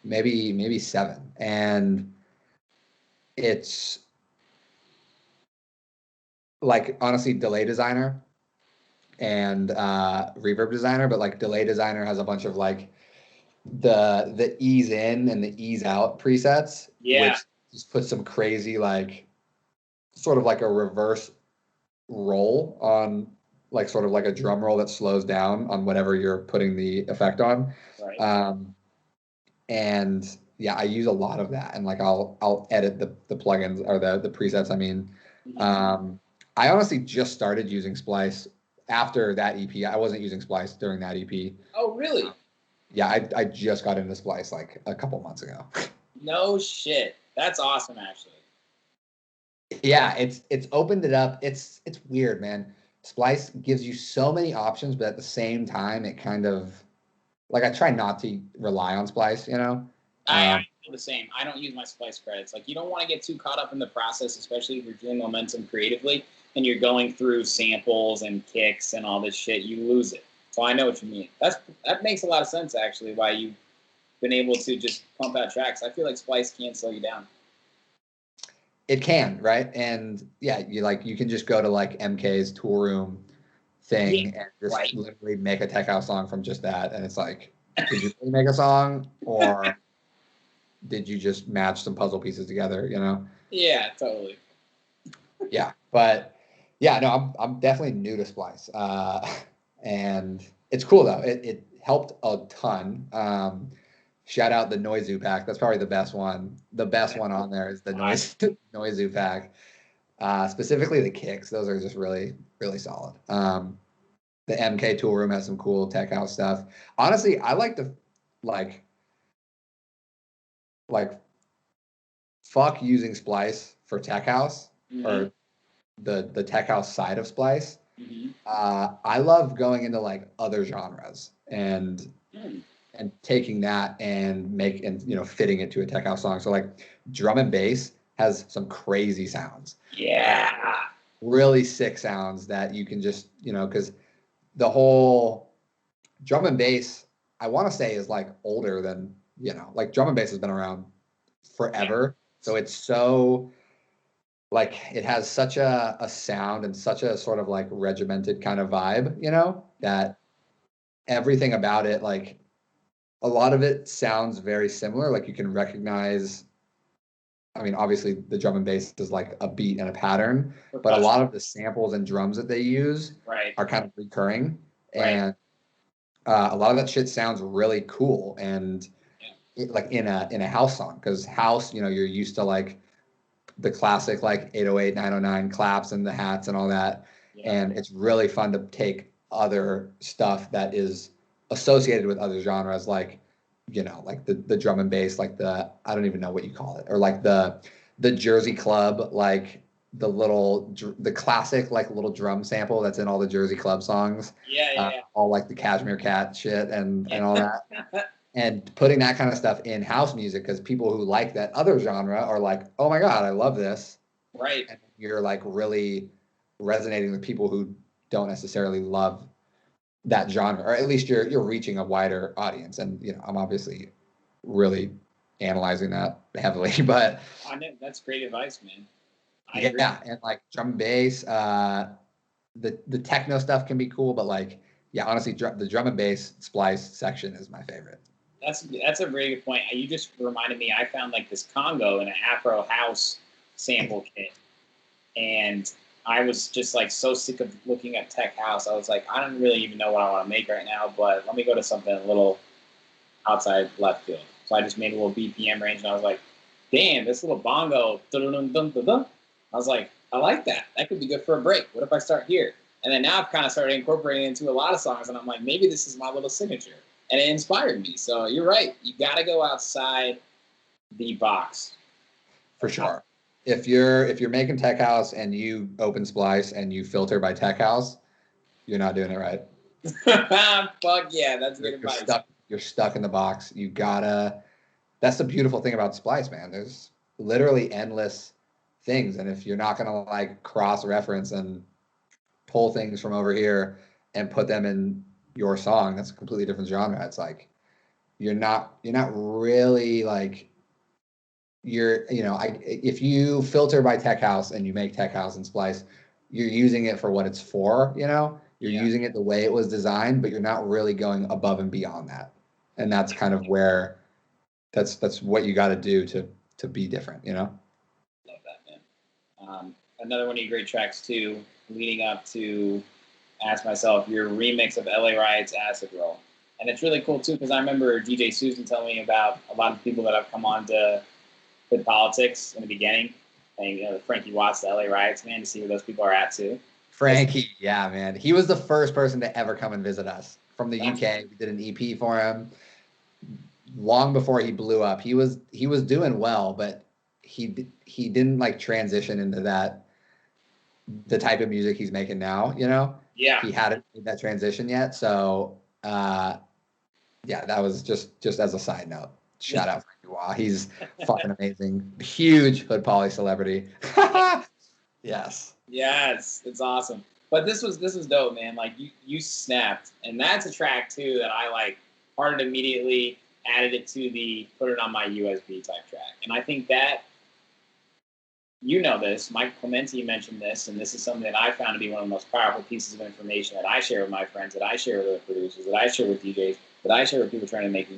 Maybe 7. And it's like, honestly, Delay Designer and Reverb Designer, but like Delay Designer has a bunch of like the ease in and the ease out presets, which just puts some crazy like sort of like a reverse roll on like sort of like a drum roll that slows down on whatever you're putting the effect on. Right. And yeah, I use a lot of that, and like I'll edit the plugins or the presets. I mean, I honestly just started using Splice after that EP. I wasn't using Splice during that EP. Oh, really? Yeah, I just got into Splice like a couple months ago. No shit. That's awesome, actually. Yeah, it's opened it up. It's weird, man. Splice gives you so many options, but at the same time, it kind of like I try not to rely on Splice, you know. I feel the same. I don't use my Splice credits. Like, you don't want to get too caught up in the process, especially if you're doing momentum creatively and you're going through samples and kicks and all this shit. You lose it. So I know what you mean. That makes a lot of sense, actually, why you've been able to just pump out tracks. I feel like Splice can't slow you down. It can, right? And yeah, you can just go to like MK's Tool Room thing and just literally make a tech house song from just that. And it's like, did you really make a song, or did you just match some puzzle pieces together, you know? Yeah, totally. Yeah, but yeah, no, I'm definitely new to Splice. And it's cool though. It helped a ton. Shout out the Noizu pack. That's probably the best one. The best one on there is the Noizu pack. Specifically the kicks. Those are just really, really solid. The MK Tool Room has some cool tech house stuff. Honestly, I like to like fuck using Splice for tech house or the tech house side of Splice. I love going into like other genres and taking that and fitting it to a tech house song. So like drum and bass has some crazy sounds. Yeah. Really sick sounds that you can just, because the whole drum and bass, I want to say, is like older than, like drum and bass has been around forever. So it's so like, it has such a sound and such a sort of like regimented kind of vibe, that everything about it, like a lot of it sounds very similar. Like you can recognize, I mean, obviously the drum and bass is like a beat and a pattern, but a lot of the samples and drums that they use are kind of recurring. And a lot of that shit sounds really cool. And like in a house song, because house, you're used to like the classic like 808, 909 claps and the hats and all that. And it's really fun to take other stuff that is associated with other genres, like, like the drum and bass, like I don't even know what you call it, or like the Jersey Club, like the classic like little drum sample that's in all the Jersey Club songs. All like the Cashmere Cat shit and all that. And putting that kind of stuff in house music, because people who like that other genre are like, oh my God, I love this. Right. And you're like really resonating with people who don't necessarily love that genre, or at least you're reaching a wider audience. And I'm obviously really analyzing that heavily, but I know that's great advice, man. I agree. And like drum and bass, the techno stuff can be cool, but like, yeah, honestly, the drum and bass Splice section is my favorite. That's a very good point. You just reminded me. I found like this Congo in an Afro house sample kit, and I was just like so sick of looking at tech house. I was like, I don't really even know what I want to make right now, but let me go to something a little outside left field. So I just made a little BPM range, and I was like, damn, this little bongo. I was like, I like that. That could be good for a break. What if I start here? And then now I've kind of started incorporating it into a lot of songs, and I'm like, maybe this is my little signature. And it inspired me. So you're right. You got to go outside the box. For sure. If you're making tech house and you open Splice and you filter by tech house, you're not doing it right. Fuck yeah, that's good advice. You're stuck in the box. You gotta that's the beautiful thing about Splice, man. There's literally endless things, and if you're not gonna like cross reference and pull things from over here and put them in your song, that's a completely different genre. It's like you're not really like if you filter by tech house and you make tech house and Splice, you're using it for what it's for, you're using it the way it was designed, but you're not really going above and beyond that. And that's kind of where that's what you got to do to be different, Love that, man. Another one of your great tracks too, leading up to Ask Myself, your remix of LA Riot's Acid Roll. And it's really cool too, because I remember DJ Susan telling me about a lot of people that have come on to Good Politics in the beginning, and the Frankie Watts, the LA Riots, man, to see where those people are at too. Frankie, yeah, man. He was the first person to ever come and visit us from the UK. We did an EP for him long before he blew up. He was doing well, but he didn't like transition into the type of music he's making now, Yeah. He hadn't made that transition yet. So yeah, that was just as a side note. Shout out Frankie Wah. He's fucking amazing. Huge Hood Poly celebrity. Yes. Yes, it's awesome. But this was dope, man. Like you snapped, and that's a track too that I like. Hearted immediately, added it to the put it on my USB type track, and I think that this. Mike Clementi mentioned this, and this is something that I found to be one of the most powerful pieces of information that I share with my friends, that I share with other producers, that I share with DJs, that I share with people trying to make the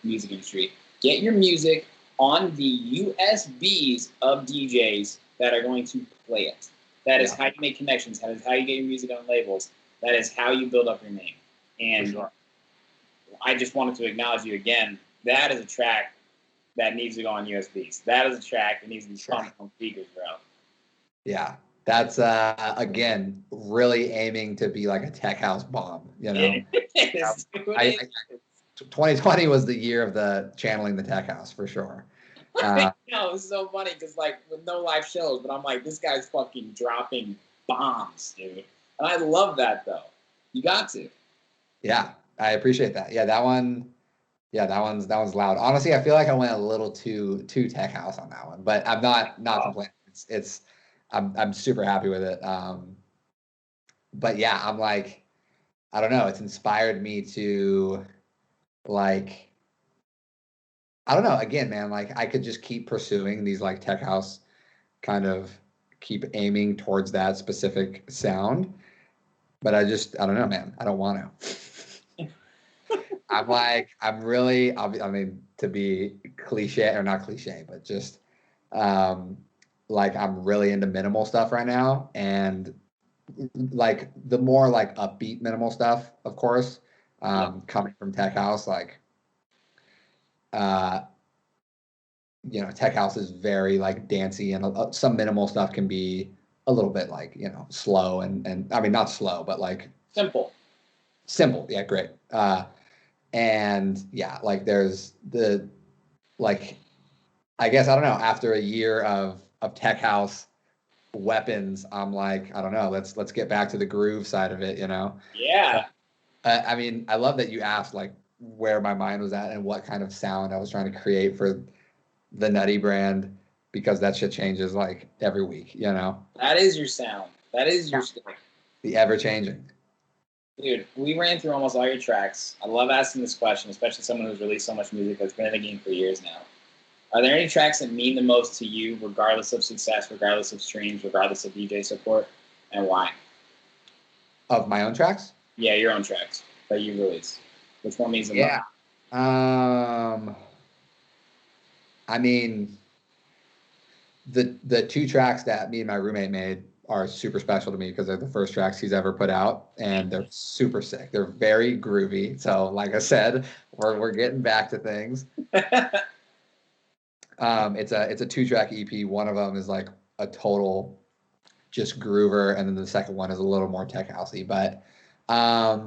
music industry. Get your music on the USBs of DJs that are going to play it. That is how you make connections. That is how you get your music on labels. That is how you build up your name. And I just wanted to acknowledge you again. That is a track that needs to go on USBs. That is a track that needs to be pumped on speakers, bro. Yeah. That's, again, really aiming to be like a tech house bomb, It is. 2020 was the year of the channeling the tech house for sure. It's so funny because with no live shows, but I'm like, this guy's fucking dropping bombs, dude. And I love that though. You got to. Yeah, I appreciate that. Yeah, that one. Yeah, that one's loud. Honestly, I feel like I went a little too tech house on that one, but I'm not complaining. I'm super happy with it. But yeah, I'm like, I don't know. It's inspired me to like. I don't know. Again, man, like I could just keep pursuing these like tech house kind of keep aiming towards that specific sound. But I don't know, man. I don't want to. I mean, to be cliche or not cliche, but just like I'm really into minimal stuff right now. And like the more like upbeat minimal stuff, of course, coming from tech house, like, tech house is very like dancey, and some minimal stuff can be a little bit like, slow and I mean, not slow, but like Simple. Yeah. Great. And yeah, like there's like, I guess, I don't know, after a year of tech house weapons, I'm like, I don't know, let's get back to the groove side of it, Yeah. I mean, I love that you asked like where my mind was at and what kind of sound I was trying to create for the Nutty brand, because that shit changes like every week, That is your sound. That is your stuff. The ever changing. Dude, we ran through almost all your tracks. I love asking this question, especially someone who's released so much music that's been in the game for years now. Are there any tracks that mean the most to you, regardless of success, regardless of streams, regardless of DJ support, and why? Of my own tracks? Yeah, your own tracks that you released. Which one means the most? Yeah. I mean, the two tracks that me and my roommate made are super special to me because they're the first tracks he's ever put out, and they're super sick. They're very groovy. So, like I said, we're getting back to things. It's a 2-track EP. One of them is like a total just groover, and then the second one is a little more tech housey. But I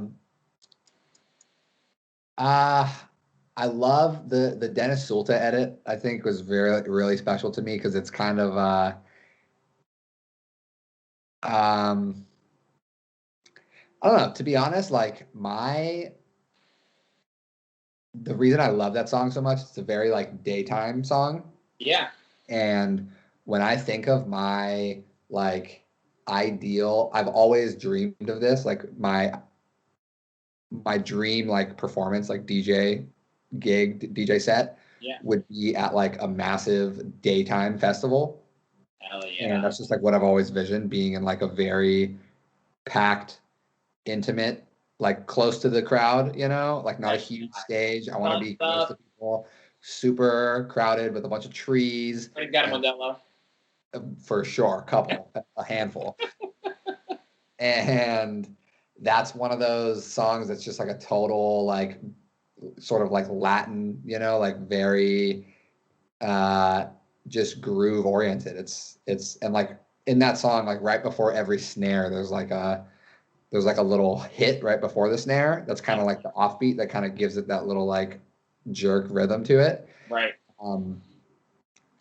love the Dennis Sulta edit. I think was really special to me because it's kind of I don't know. To be honest, like the reason I love that song so much, it's a very like daytime song. Yeah. And when I think of my like ideal, I've always dreamed of this, like my dream like performance, like DJ gig, DJ set Yeah. would be at like a massive daytime festival. Hell And yeah. that's just like what I've always visioned, being in like a very packed, intimate, like close to the crowd, you know, like not a huge stage. I want to be close to people, super crowded with a bunch of trees. We've got a Modelo. For sure, a handful. And that's one of those songs that's just like a total, like, sort of like Latin, you know, like very just groove oriented. It's and like in that song, like right before every snare, there's like a little hit right before the snare that's kind of like the offbeat that kind of gives it that little like jerk rhythm to it. Right.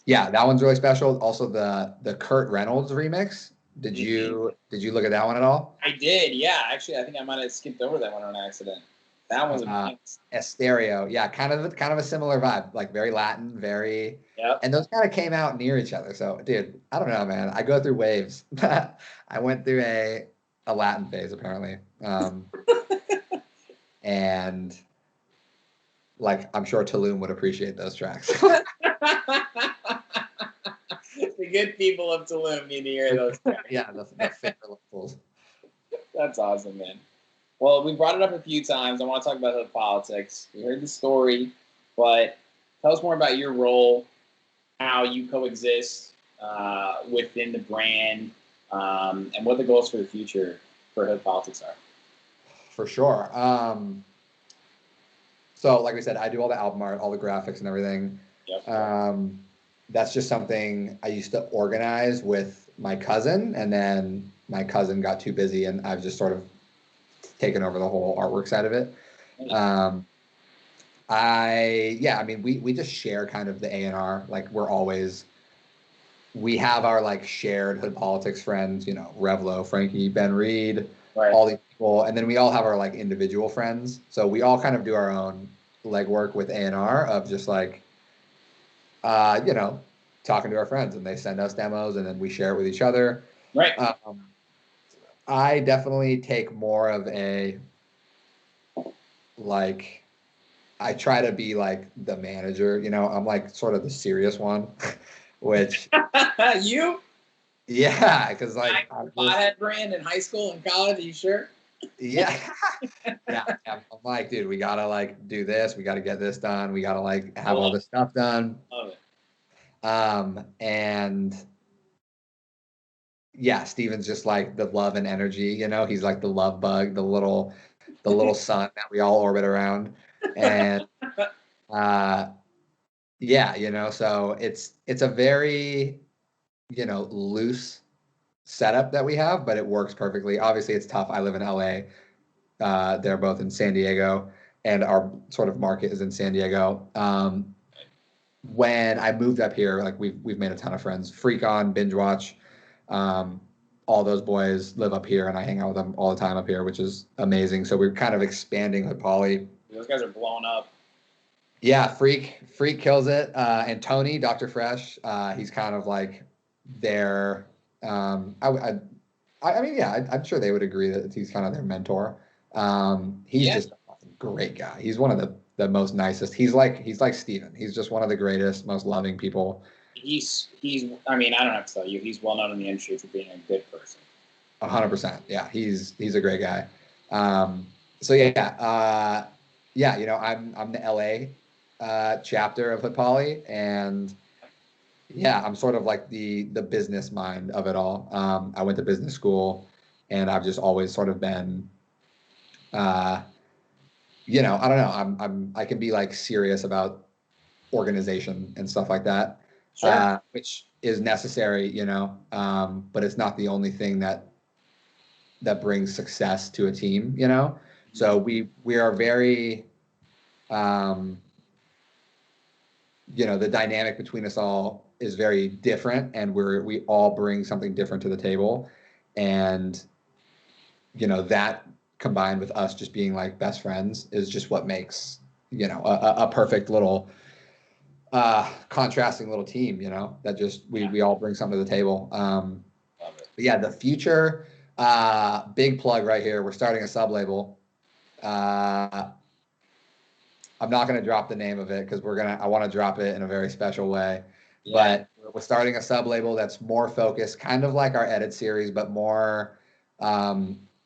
Yeah, that one's really special. Also the Kurt Reynolds remix. Did you look at that one at all? I did, yeah. Actually, I think I might have skipped over that one on accident. That one's nice. Estereo. Yeah, kind of a similar vibe, like very Latin, very. Yep. And those kind of came out near each other. So, dude, I don't know, man. I go through waves. I went through a Latin phase apparently, and like I'm sure Tulum would appreciate those tracks. The good people of Tulum need to hear those tracks. Yeah, the favorite locals. That's awesome, man. Well, we brought it up a few times. I want to talk about the politics. We heard the story, but tell us more about your role, how you coexist within the brand, and what the goals for the future for Hood Politics are. For sure. So, like I said, I do all the album art, all the graphics and everything. Yep. That's just something I used to organize with my cousin, and then my cousin got too busy, and I've just sort of taken over the whole artwork side of it. I mean, we just share kind of the A&R. Like we have our like shared Hood Politics friends, you know, Revlo, Frankie, Ben Reed, Right. all these people, and then we all have our like individual friends. So we all kind of do our own legwork with A&R of just like, you know, talking to our friends, and they send us demos, and then we share it with each other. Right. I definitely take more of a, like, I try to be like the manager, you know, I'm like sort of the serious one, which. You? Yeah, because like. I had brand in high school and college, are you sure? Yeah. Yeah. I'm like, dude, we gotta like do this, we gotta get this done, we gotta like have all this stuff done. Love it. And yeah, Steven's just like the love and energy, you know, he's like the love bug, the little sun that we all orbit around. And yeah, you know, so it's a very, you know, loose setup that we have, but it works perfectly. Obviously it's tough. I live in LA. They're both in San Diego, and our sort of market is in San Diego. When I moved up here, like we've made a ton of friends. freakin, Binge Watch, all those boys live up here, and I hang out with them all the time up here, which is amazing. So we're kind of expanding Hood Poly. Those guys are blowing up. Yeah, Freak kills it. And Tony, Dr. Fresh, he's kind of like their. I mean, yeah, I'm sure they would agree that he's kind of their mentor. He's just a great guy. He's one of the most nicest. He's like Steven. He's just one of the greatest, most loving people. He's. I mean, I don't have to tell you, he's well known in the industry for being a good person. 100%. Yeah, he's a great guy. So yeah, you know, I'm the LA chapter of Hood Poly, and yeah, I'm sort of like the business mind of it all. I went to business school, and I've just always sort of been, you know, I don't know. I can be like serious about organization and stuff like that, Sure. which is necessary, you know. But it's not the only thing that brings success to a team, you know. So we are very, you know, the dynamic between us all is very different, and we all bring something different to the table, and you know, that combined with us just being like best friends is just what makes a perfect little contrasting little team, that just we all bring something to the table. But yeah, the future, big plug right here. We're starting a sub label. I'm not going to drop the name of it because I want to drop it in a very special way. Yeah. But we're starting a sub label that's more focused, kind of like our edit series, but more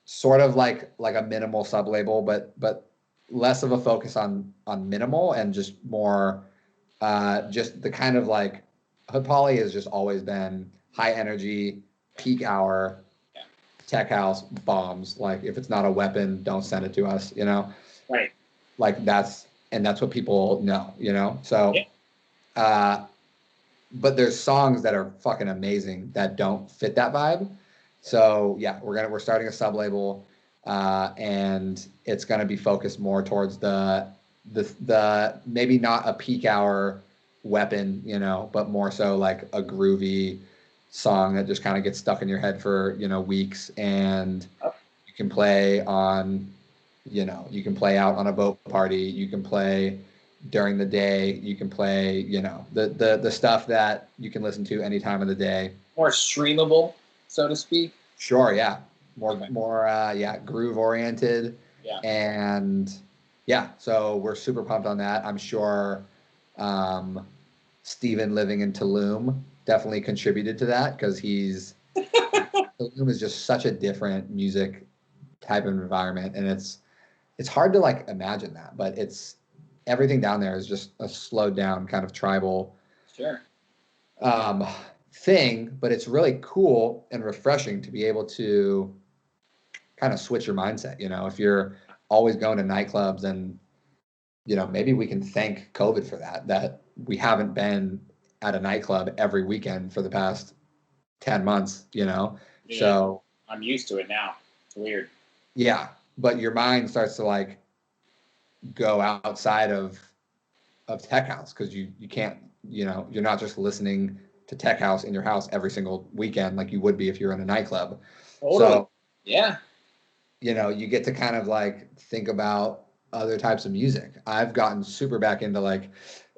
sort of like a minimal sub label, but less of a focus on minimal and just more just the kind of like Hood Poly has just always been high energy, peak hour, tech house bombs. Like if it's not a weapon, don't send it to us, Right. Like that's what people know, So, but there's songs that are fucking amazing that don't fit that vibe. So yeah, we're starting a sub label, and it's gonna be focused more towards the maybe not a peak hour weapon, but more so like a groovy song that just kind of gets stuck in your head for weeks, and you can play on, you can play out on a boat party, you can play during the day, you can play, the stuff that you can listen to any time of the day. More streamable, so to speak. Sure, yeah. More groove oriented. Yeah. And yeah, so we're super pumped on that. I'm sure Steven living in Tulum definitely contributed to that because Tulum is just such a different music type of environment, and it's hard to like imagine that, but everything down there is just a slowed down kind of tribal thing, but it's really cool and refreshing to be able to kind of switch your mindset. If you're always going to nightclubs, and maybe we can thank COVID for that we haven't been at a nightclub every weekend for the past 10 months, Yeah, so I'm used to it now. It's weird. Yeah, but your mind starts to like go outside of tech house because you can't, you're not just listening to tech house in your house every single weekend like you would be if you're in a nightclub. Totally. So yeah, you get to kind of like think about other types of music. I've gotten super back into like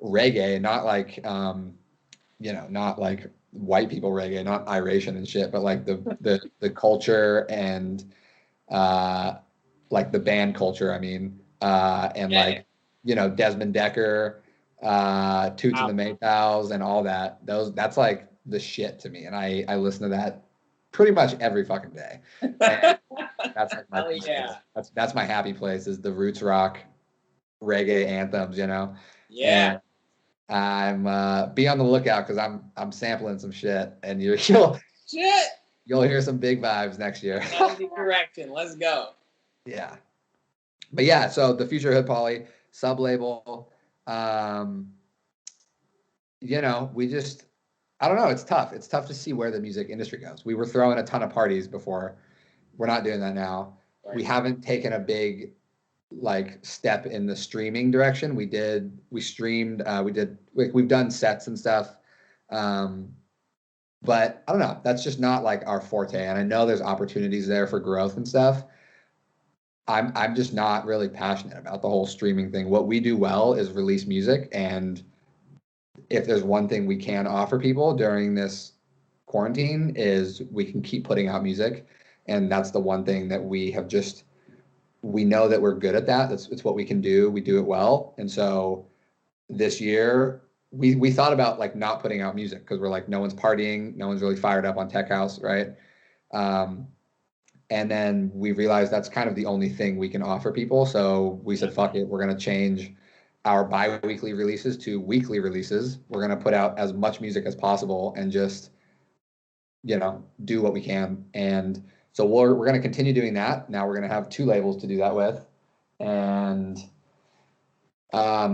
reggae, not like not like white people reggae, not iration and shit, but like the culture and like the band culture, I mean, and like, Desmond Decker, Toots and the Maytals and all that. That's like the shit to me. And I listen to that pretty much every fucking day. And that's like my that's my happy place, is the roots rock reggae anthems, Yeah. And I'm be on the lookout because I'm sampling some shit, and you'll hear some big vibes next year. Correction. Let's go. Yeah. But yeah, so the future Hood Poly sub label, we just, I don't know. It's tough. It's tough to see where the music industry goes. We were throwing a ton of parties before. We're not doing that now. Right. We haven't taken a big like step in the streaming direction. We've done sets and stuff. But I don't know. That's just not like our forte. And I know there's opportunities there for growth and stuff. I'm just not really passionate about the whole streaming thing. What we do well is release music, and if there's one thing we can offer people during this quarantine is we can keep putting out music, and that's the one thing that we know that we're good at that. It's what we can do. We do it well. And so this year we thought about like not putting out music because we're like, no one's partying, no one's really fired up on tech house, right? And then we realized that's kind of the only thing we can offer people. So we said, fuck it, we're going to change our bi-weekly releases to weekly releases. We're going to put out as much music as possible and just, do what we can. And so we're going to continue doing that. Now we're going to have 2 labels to do that with. And I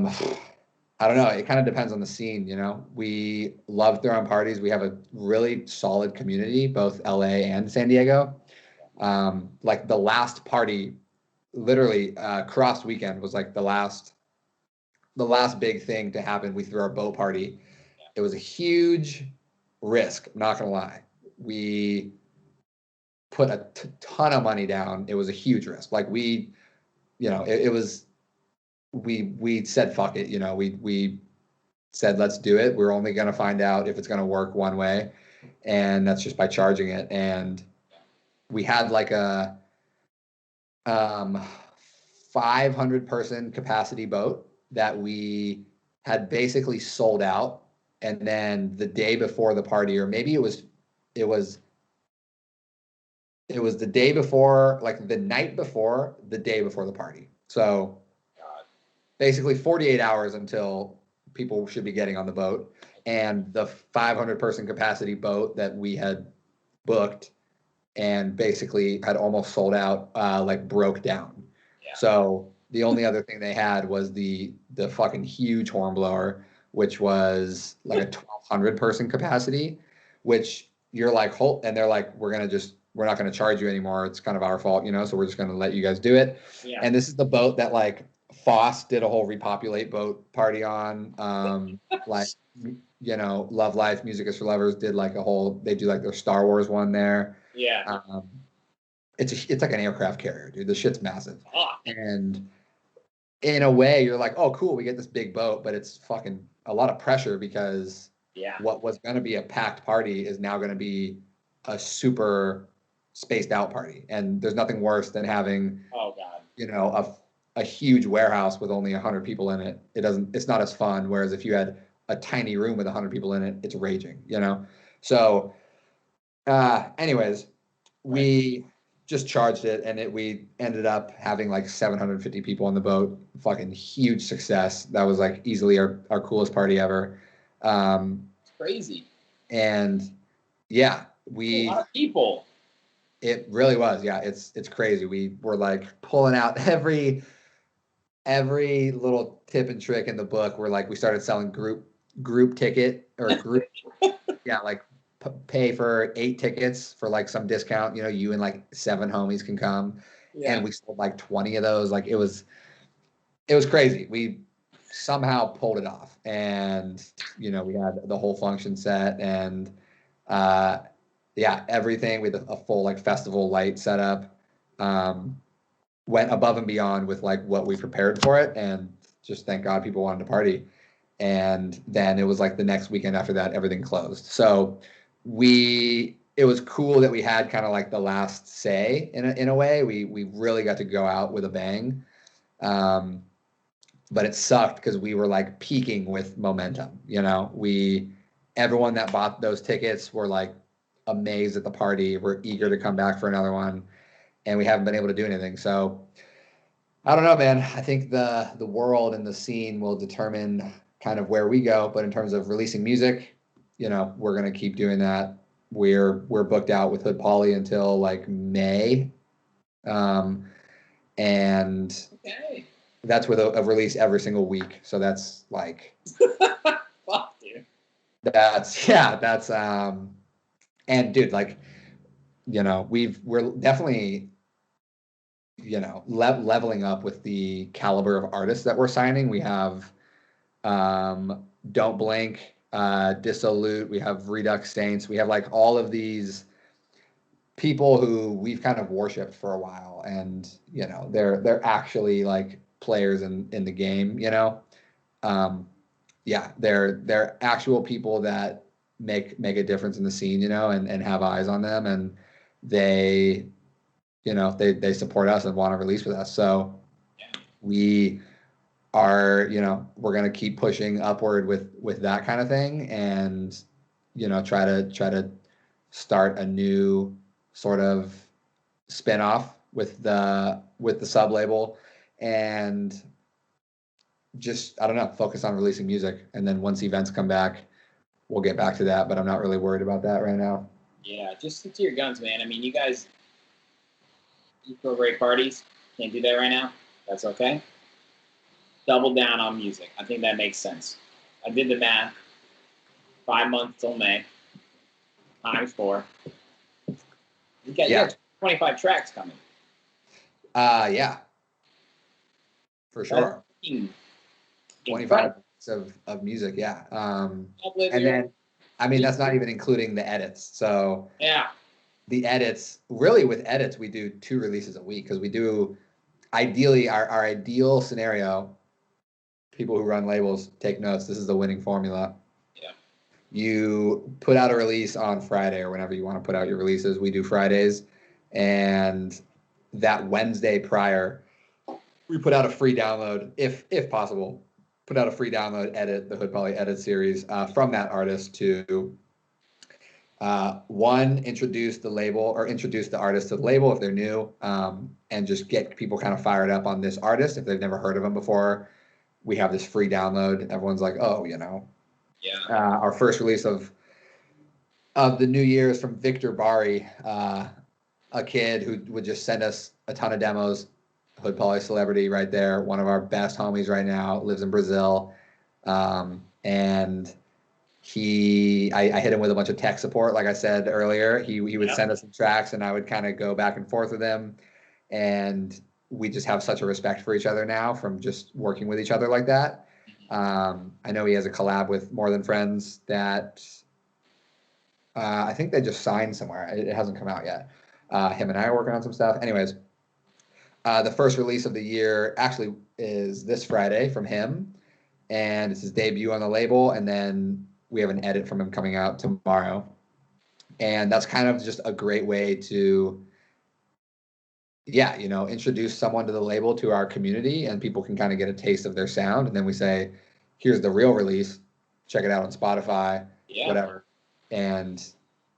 don't know. It kind of depends on the scene, We love throwing parties. We have a really solid community, both LA and San Diego. Like the last party, literally crossed weekend was like the last big thing to happen. We threw our boat party. It was a huge risk, I'm not gonna lie. We put a ton of money down. It was a huge risk. Like it was we said fuck it, you know, we said let's do it. We're only going to find out if it's going to work one way, and that's just by charging it. And we had like a 500 person capacity boat that we had basically sold out, and then the day before the party, or maybe it was the day before, like the night before, the day before the party. So basically 48 hours until people should be getting on the boat. And the 500 person capacity boat that we had booked and basically had almost sold out, like broke down. Yeah. So the only other thing they had was the fucking huge horn blower, which was like a 1,200 person capacity, which you're like, and they're like, we're not going to charge you anymore. It's kind of our fault, you know, so we're just going to let you guys do it. Yeah. And this is the boat that like Foss did a whole repopulate boat party on. Like, you know, Love Life, Music is for Lovers did like they do like their Star Wars one there. Yeah. It's like an aircraft carrier, dude. The shit's massive. Oh. And in a way, you're like, oh, cool, we get this big boat, but it's fucking a lot of pressure because what was going to be a packed party is now going to be a super spaced out party. And there's nothing worse than having, you know, a huge warehouse with only 100 people in it. It's not as fun. Whereas if you had a tiny room with 100 people in it, it's raging, you know? So, anyways, we just charged it, and we ended up having like 750 people on the boat. Fucking huge success. That was like easily our coolest party ever. It's crazy. And yeah, a lot of people. It really was. Yeah, it's crazy. We were like pulling out every little tip and trick in the book. We started selling group ticket or group, yeah, like pay for 8 tickets for like some discount. You know, you and like 7 homies can come, and we sold like 20 of those. Like it was crazy. We somehow pulled it off, and you know, we had the whole function set, and yeah, everything with a full like festival light setup. Went above and beyond with like what we prepared for it, and just thank God people wanted to party. And then it was like the next weekend after that, everything closed. So it was cool that we had kind of like the last say in a way. We really got to go out with a bang. But it sucked because we were like peaking with momentum, you know. Everyone that bought those tickets were like amazed at the party. We're eager to come back for another one, and we haven't been able to do anything. So I don't know, man. I think the world and the scene will determine kind of where we go. But in terms of releasing music, you know, we're gonna keep doing that. We're booked out with Hood Polly until like May, and that's with a release every single week. So that's like, fuck, dude. That's and dude, like, you know, we're definitely, you know, leveling up with the caliber of artists that we're signing. We have Don't Blink, Dissolute, we have Redux Saints, we have like all of these people who we've kind of worshipped for a while, and you know, they're actually like players in the game, you know. Yeah, they're actual people that make a difference in the scene, you know, and have eyes on them, and they, you know, they support us and want to release with us. So we are, you know, we're going to keep pushing upward with that kind of thing, and you know, try to start a new sort of spin-off with the sub label, and just, I don't know, focus on releasing music. And then once events come back, we'll get back to that, but I'm not really worried about that right now. Yeah, just stick to your guns, man. I mean, you throw great parties. Can't do that right now. That's okay. Double down on music. I think that makes sense. I did the math. 5 months till May. Times 4. You got 25 tracks coming. Yeah. For sure. 25 of music, yeah. And then, I mean, that's not even including the edits. So yeah, the edits, really with edits, we do 2 releases a week, because we do, ideally, our ideal scenario people who run labels, take notes. This is the winning formula. Yeah. You put out a release on Friday or whenever you want to put out your releases. We do Fridays, and that Wednesday prior, we put out a free download, if possible. Put out a free download edit, the Hood Poly edit series from that artist to one, introduce the label or introduce the artist to the label if they're new, and just get people kind of fired up on this artist if they've never heard of him before. We have this free download. Everyone's like, oh, Yeah. Our first release of the new year is from Victor Bari, a kid who would just send us a ton of demos. Hood Poly celebrity right there, one of our best homies right now, lives in Brazil, and I hit him with a bunch of tech support, like I said earlier. He would send us some tracks, and I would kind of go back and forth with him, and we just have such a respect for each other now from just working with each other like that. I know he has a collab with More Than Friends that I think they just signed somewhere. It hasn't come out yet. Him and I are working on some stuff. Anyways, the first release of the year actually is this Friday from him, and it's his debut on the label. And then we have an edit from him coming out tomorrow. And that's kind of just a great way to, introduce someone to the label, to our community, and people can kind of get a taste of their sound. And then we say, here's the real release. Check it out on Spotify, whatever. And,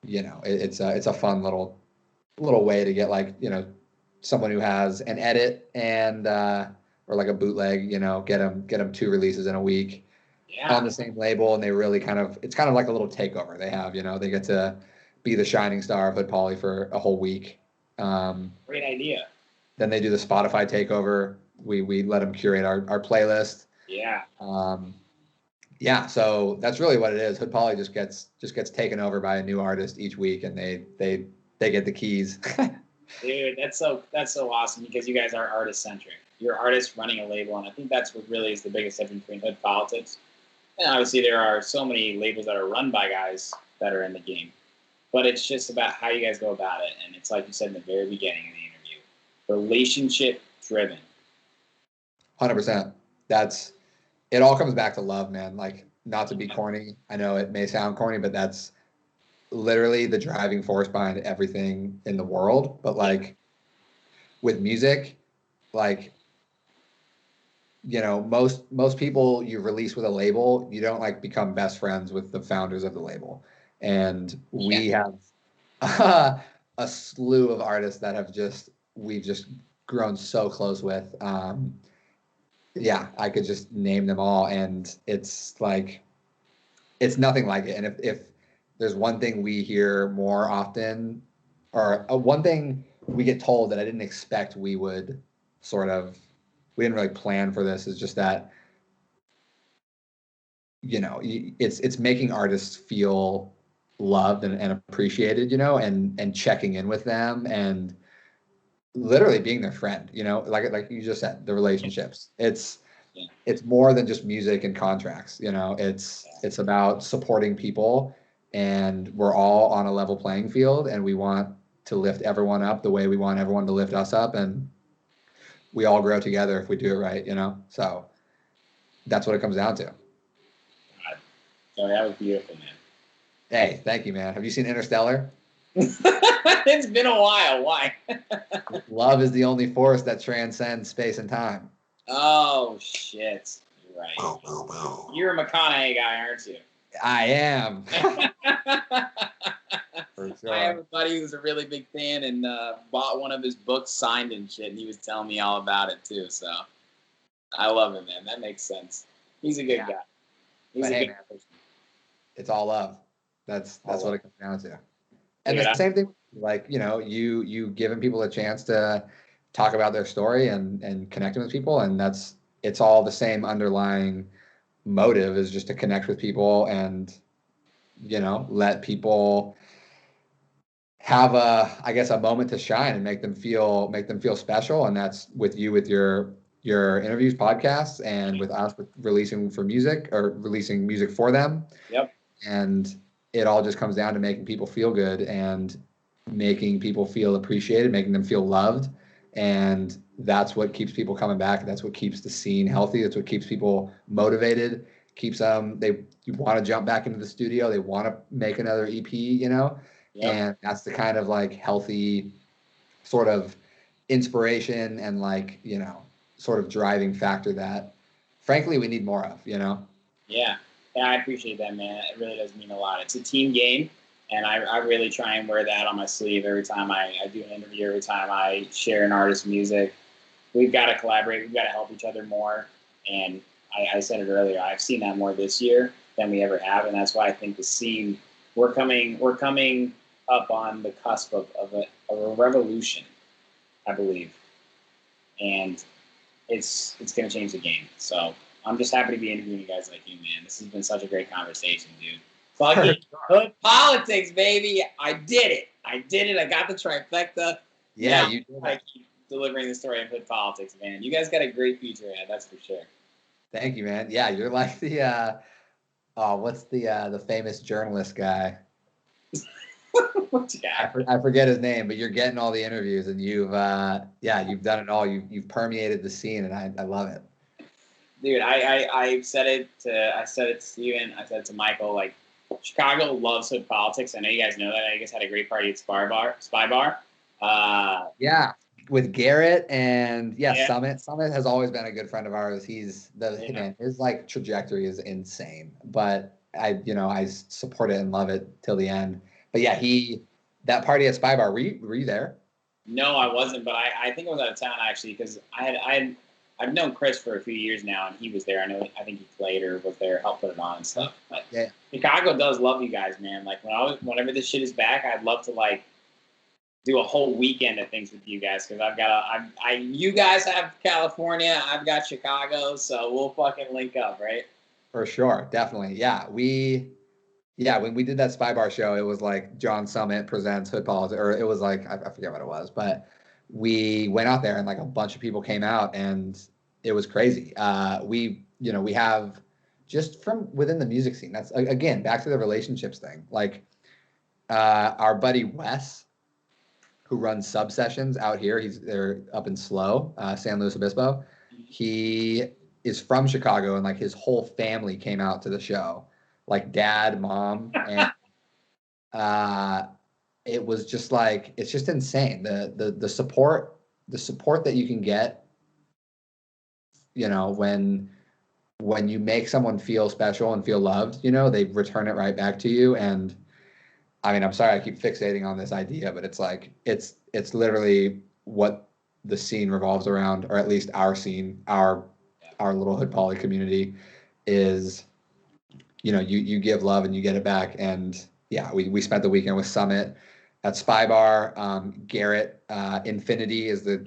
it's a fun little way to get someone who has an edit and or like a bootleg, get them 2 releases in a week on the same label, and they really it's kind of like a little takeover they have. They get to be the shining star of Hood Poly for a whole week. Great idea. Then they do the Spotify takeover. We let them curate our playlist. Yeah. So that's really what it is. Hood Poly just gets taken over by a new artist each week, and they get the keys. Dude, that's so awesome because you guys are artist centric. You're artists running a label, and I think that's what really is the biggest difference between Hood politics. And obviously, there are so many labels that are run by guys that are in the game, but it's just about how you guys go about it. And it's like you said in the very beginning of the interview, relationship driven. 100%. It all comes back to love, man. Like, not to be corny. I know it may sound corny, but that's literally the driving force behind everything in the world. But with music, most people you release with a label, you don't become best friends with the founders of the label. And we have a slew of artists that we've just grown so close with. I could just name them all, and it's nothing like it. And if there's one thing we hear more often, or one thing we get told that I didn't expect we would we didn't really plan for this, is just that, it's making artists feel loved and appreciated, and checking in with them and literally being their friend, like you just said, the relationships. It's more than just music and contracts, it's about supporting people, and we're all on a level playing field, and we want to lift everyone up the way we want everyone to lift us up, and we all grow together if we do it right, so that's what it comes down to. God. So that was beautiful, man. Hey, thank you, man. Have you seen Interstellar? It's been a while. Why? Love is the only force that transcends space and time. Oh, shit. You're right. You're a McConaughey guy, aren't you? I am. For sure. I have a buddy who's a really big fan and bought one of his books signed and shit, and he was telling me all about it, too. So I love him, man. That makes sense. He's a good guy. He's a good person. It's all love. That's what it comes down to. And the same thing, you giving people a chance to talk about their story and connecting with people, and it's all the same underlying motive, is just to connect with people and let people have a moment to shine and make them feel special. And that's with your interviews, podcasts, and with us with releasing music for them. Yep. And it all just comes down to making people feel good and making people feel appreciated, making them feel loved. And that's what keeps people coming back. That's what keeps the scene healthy. That's what keeps people motivated, keeps them, they want to jump back into the studio. They want to make another EP, Yep. And that's the kind of like healthy sort of inspiration and like, sort of driving factor that frankly we need more of, Yeah. I appreciate that, man. It really does mean a lot. It's a team game, and I really try and wear that on my sleeve every time I do an interview, every time I share an artist's music. We've got to collaborate. We've got to help each other more. And I said it earlier, I've seen that more this year than we ever have, and that's why I think the scene, we're coming up on the cusp of a revolution, I believe. And it's going to change the game. So I'm just happy to be interviewing you guys like you, man. This has been such a great conversation, dude. Fucking hood politics, baby. I did it. I got the trifecta. Yeah, now you did. I keep delivering the story of hood politics, man. You guys got a great future ahead, that's for sure. Thank you, man. Yeah, you're like the what's the famous journalist guy? What's the guy? I forget his name, but you're getting all the interviews, and you've done it all. You've permeated the scene, and I love it. Dude, I said it to Steven, I said it to Michael, like, Chicago loves hood politics. I know you guys know that. I guess had a great party at Spy Bar. Yeah, with Garrett and Summit. Summit has always been a good friend of ours. He's man, his like trajectory is insane. But I support it and love it till the end. But yeah, that party at Spy Bar, were you there? No, I wasn't, but I think I was out of town actually, because I've known Chris for a few years now, and he was there. I think he played or was there, helped put it on and stuff. But yeah, Chicago does love you guys, man. Like whenever this shit is back, I'd love to like do a whole weekend of things with you guys, because you guys have California, I've got Chicago, so we'll fucking link up, right? For sure, definitely. Yeah, when we did that Spy Bar show, it was like John Summit presents hood politics, or it was like I forget what it was, but we went out there and like a bunch of people came out and it was crazy. We have just from within the music scene. That's again back to the relationships thing. Like our buddy Wes, who runs Sub Sessions out here. They're up in SLO, San Luis Obispo. He is from Chicago, and like his whole family came out to the show, like dad, mom, and it was just like, it's just insane. The support that you can get, when you make someone feel special and feel loved, they return it right back to you. And I mean, I'm sorry I keep fixating on this idea, but it's like, it's literally what the scene revolves around, or at least our scene, our little hood poly community is, you give love and you get it back. And yeah, we spent the weekend with Summit at Spy Bar. Garrett, Infinity is the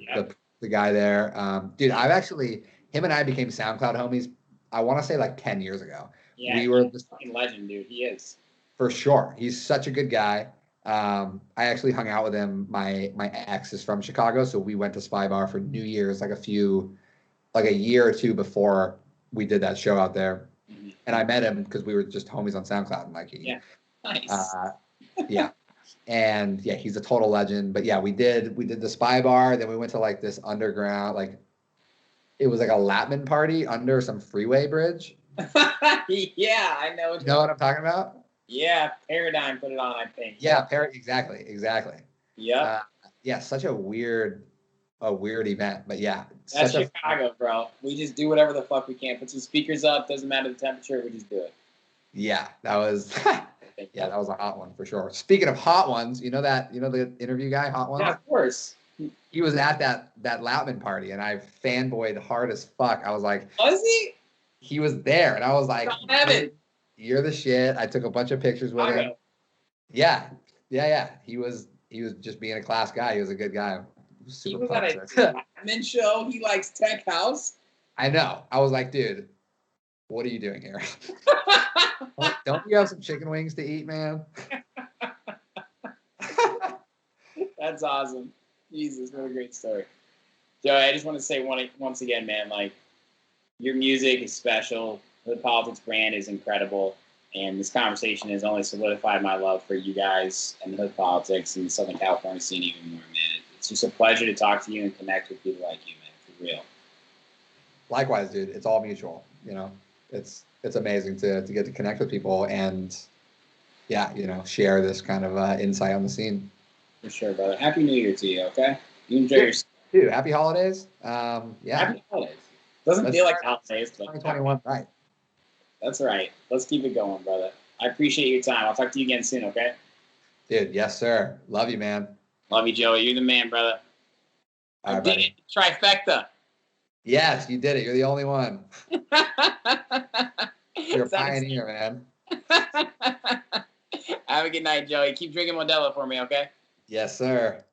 guy there. Dude, him and I became SoundCloud homies, I want to say like 10 years ago. Yeah, we were a fucking legend, dude. He is. For sure. He's such a good guy. I actually hung out with him. My ex is from Chicago, so we went to Spy Bar for New Year's, like a year or two before we did that show out there. Mm-hmm. And I met him because we were just homies on SoundCloud, and like nice. Yeah. And yeah, he's a total legend. But yeah, we did the Spy Bar, then we went to like this underground, like it was like a Latman party under some freeway bridge. Yeah, I know. You know what I'm talking about? Yeah, Paradigm put it on, I think. Yeah, exactly. Yeah. Yeah, such a weird event, but yeah. That's Chicago, bro. We just do whatever the fuck we can. Put some speakers up, doesn't matter the temperature, we just do it. Yeah, that was that was a hot one for sure. Speaking of hot ones, the interview guy, Hot Ones? Yeah, of course. He was at that Loutman party, and I fanboyed hard as fuck. I was like, was he? He was there, and I was like, you're the shit. I took a bunch of pictures with him. Yeah. He was just being a class guy. He was a good guy. He was at a Latman show. He likes tech house. I know. I was like, dude, what are you doing here? Don't you have some chicken wings to eat, man? That's awesome. Jesus, what a great story. Joey, I just want to say once again, man, like, your music is special. The Politics brand is incredible. And this conversation has only solidified my love for you guys and the Hood Politics and the Southern California scene even more, man. It's just a pleasure to talk to you and connect with people like you, man. real. Likewise, dude. It's all mutual. You know, it's amazing to get to connect with people and, yeah, you know, share this kind of insight on the scene. For sure, brother. Happy New Year to you. Okay. You enjoy your. Dude, happy holidays. Yeah. Happy holidays. Doesn't Let's feel like start holidays, but 2021, right? That's right. Let's keep it going, brother. I appreciate your time. I'll talk to you again soon. Okay. Dude, yes, sir. Love you, man. Love you, Joey. You're the man, brother. All I right, did buddy. it. Trifecta. Yes, you did it. You're the only one. You're a Sounds- pioneer, man. Have a good night, Joey. Keep drinking Modelo for me, okay? Yes, sir.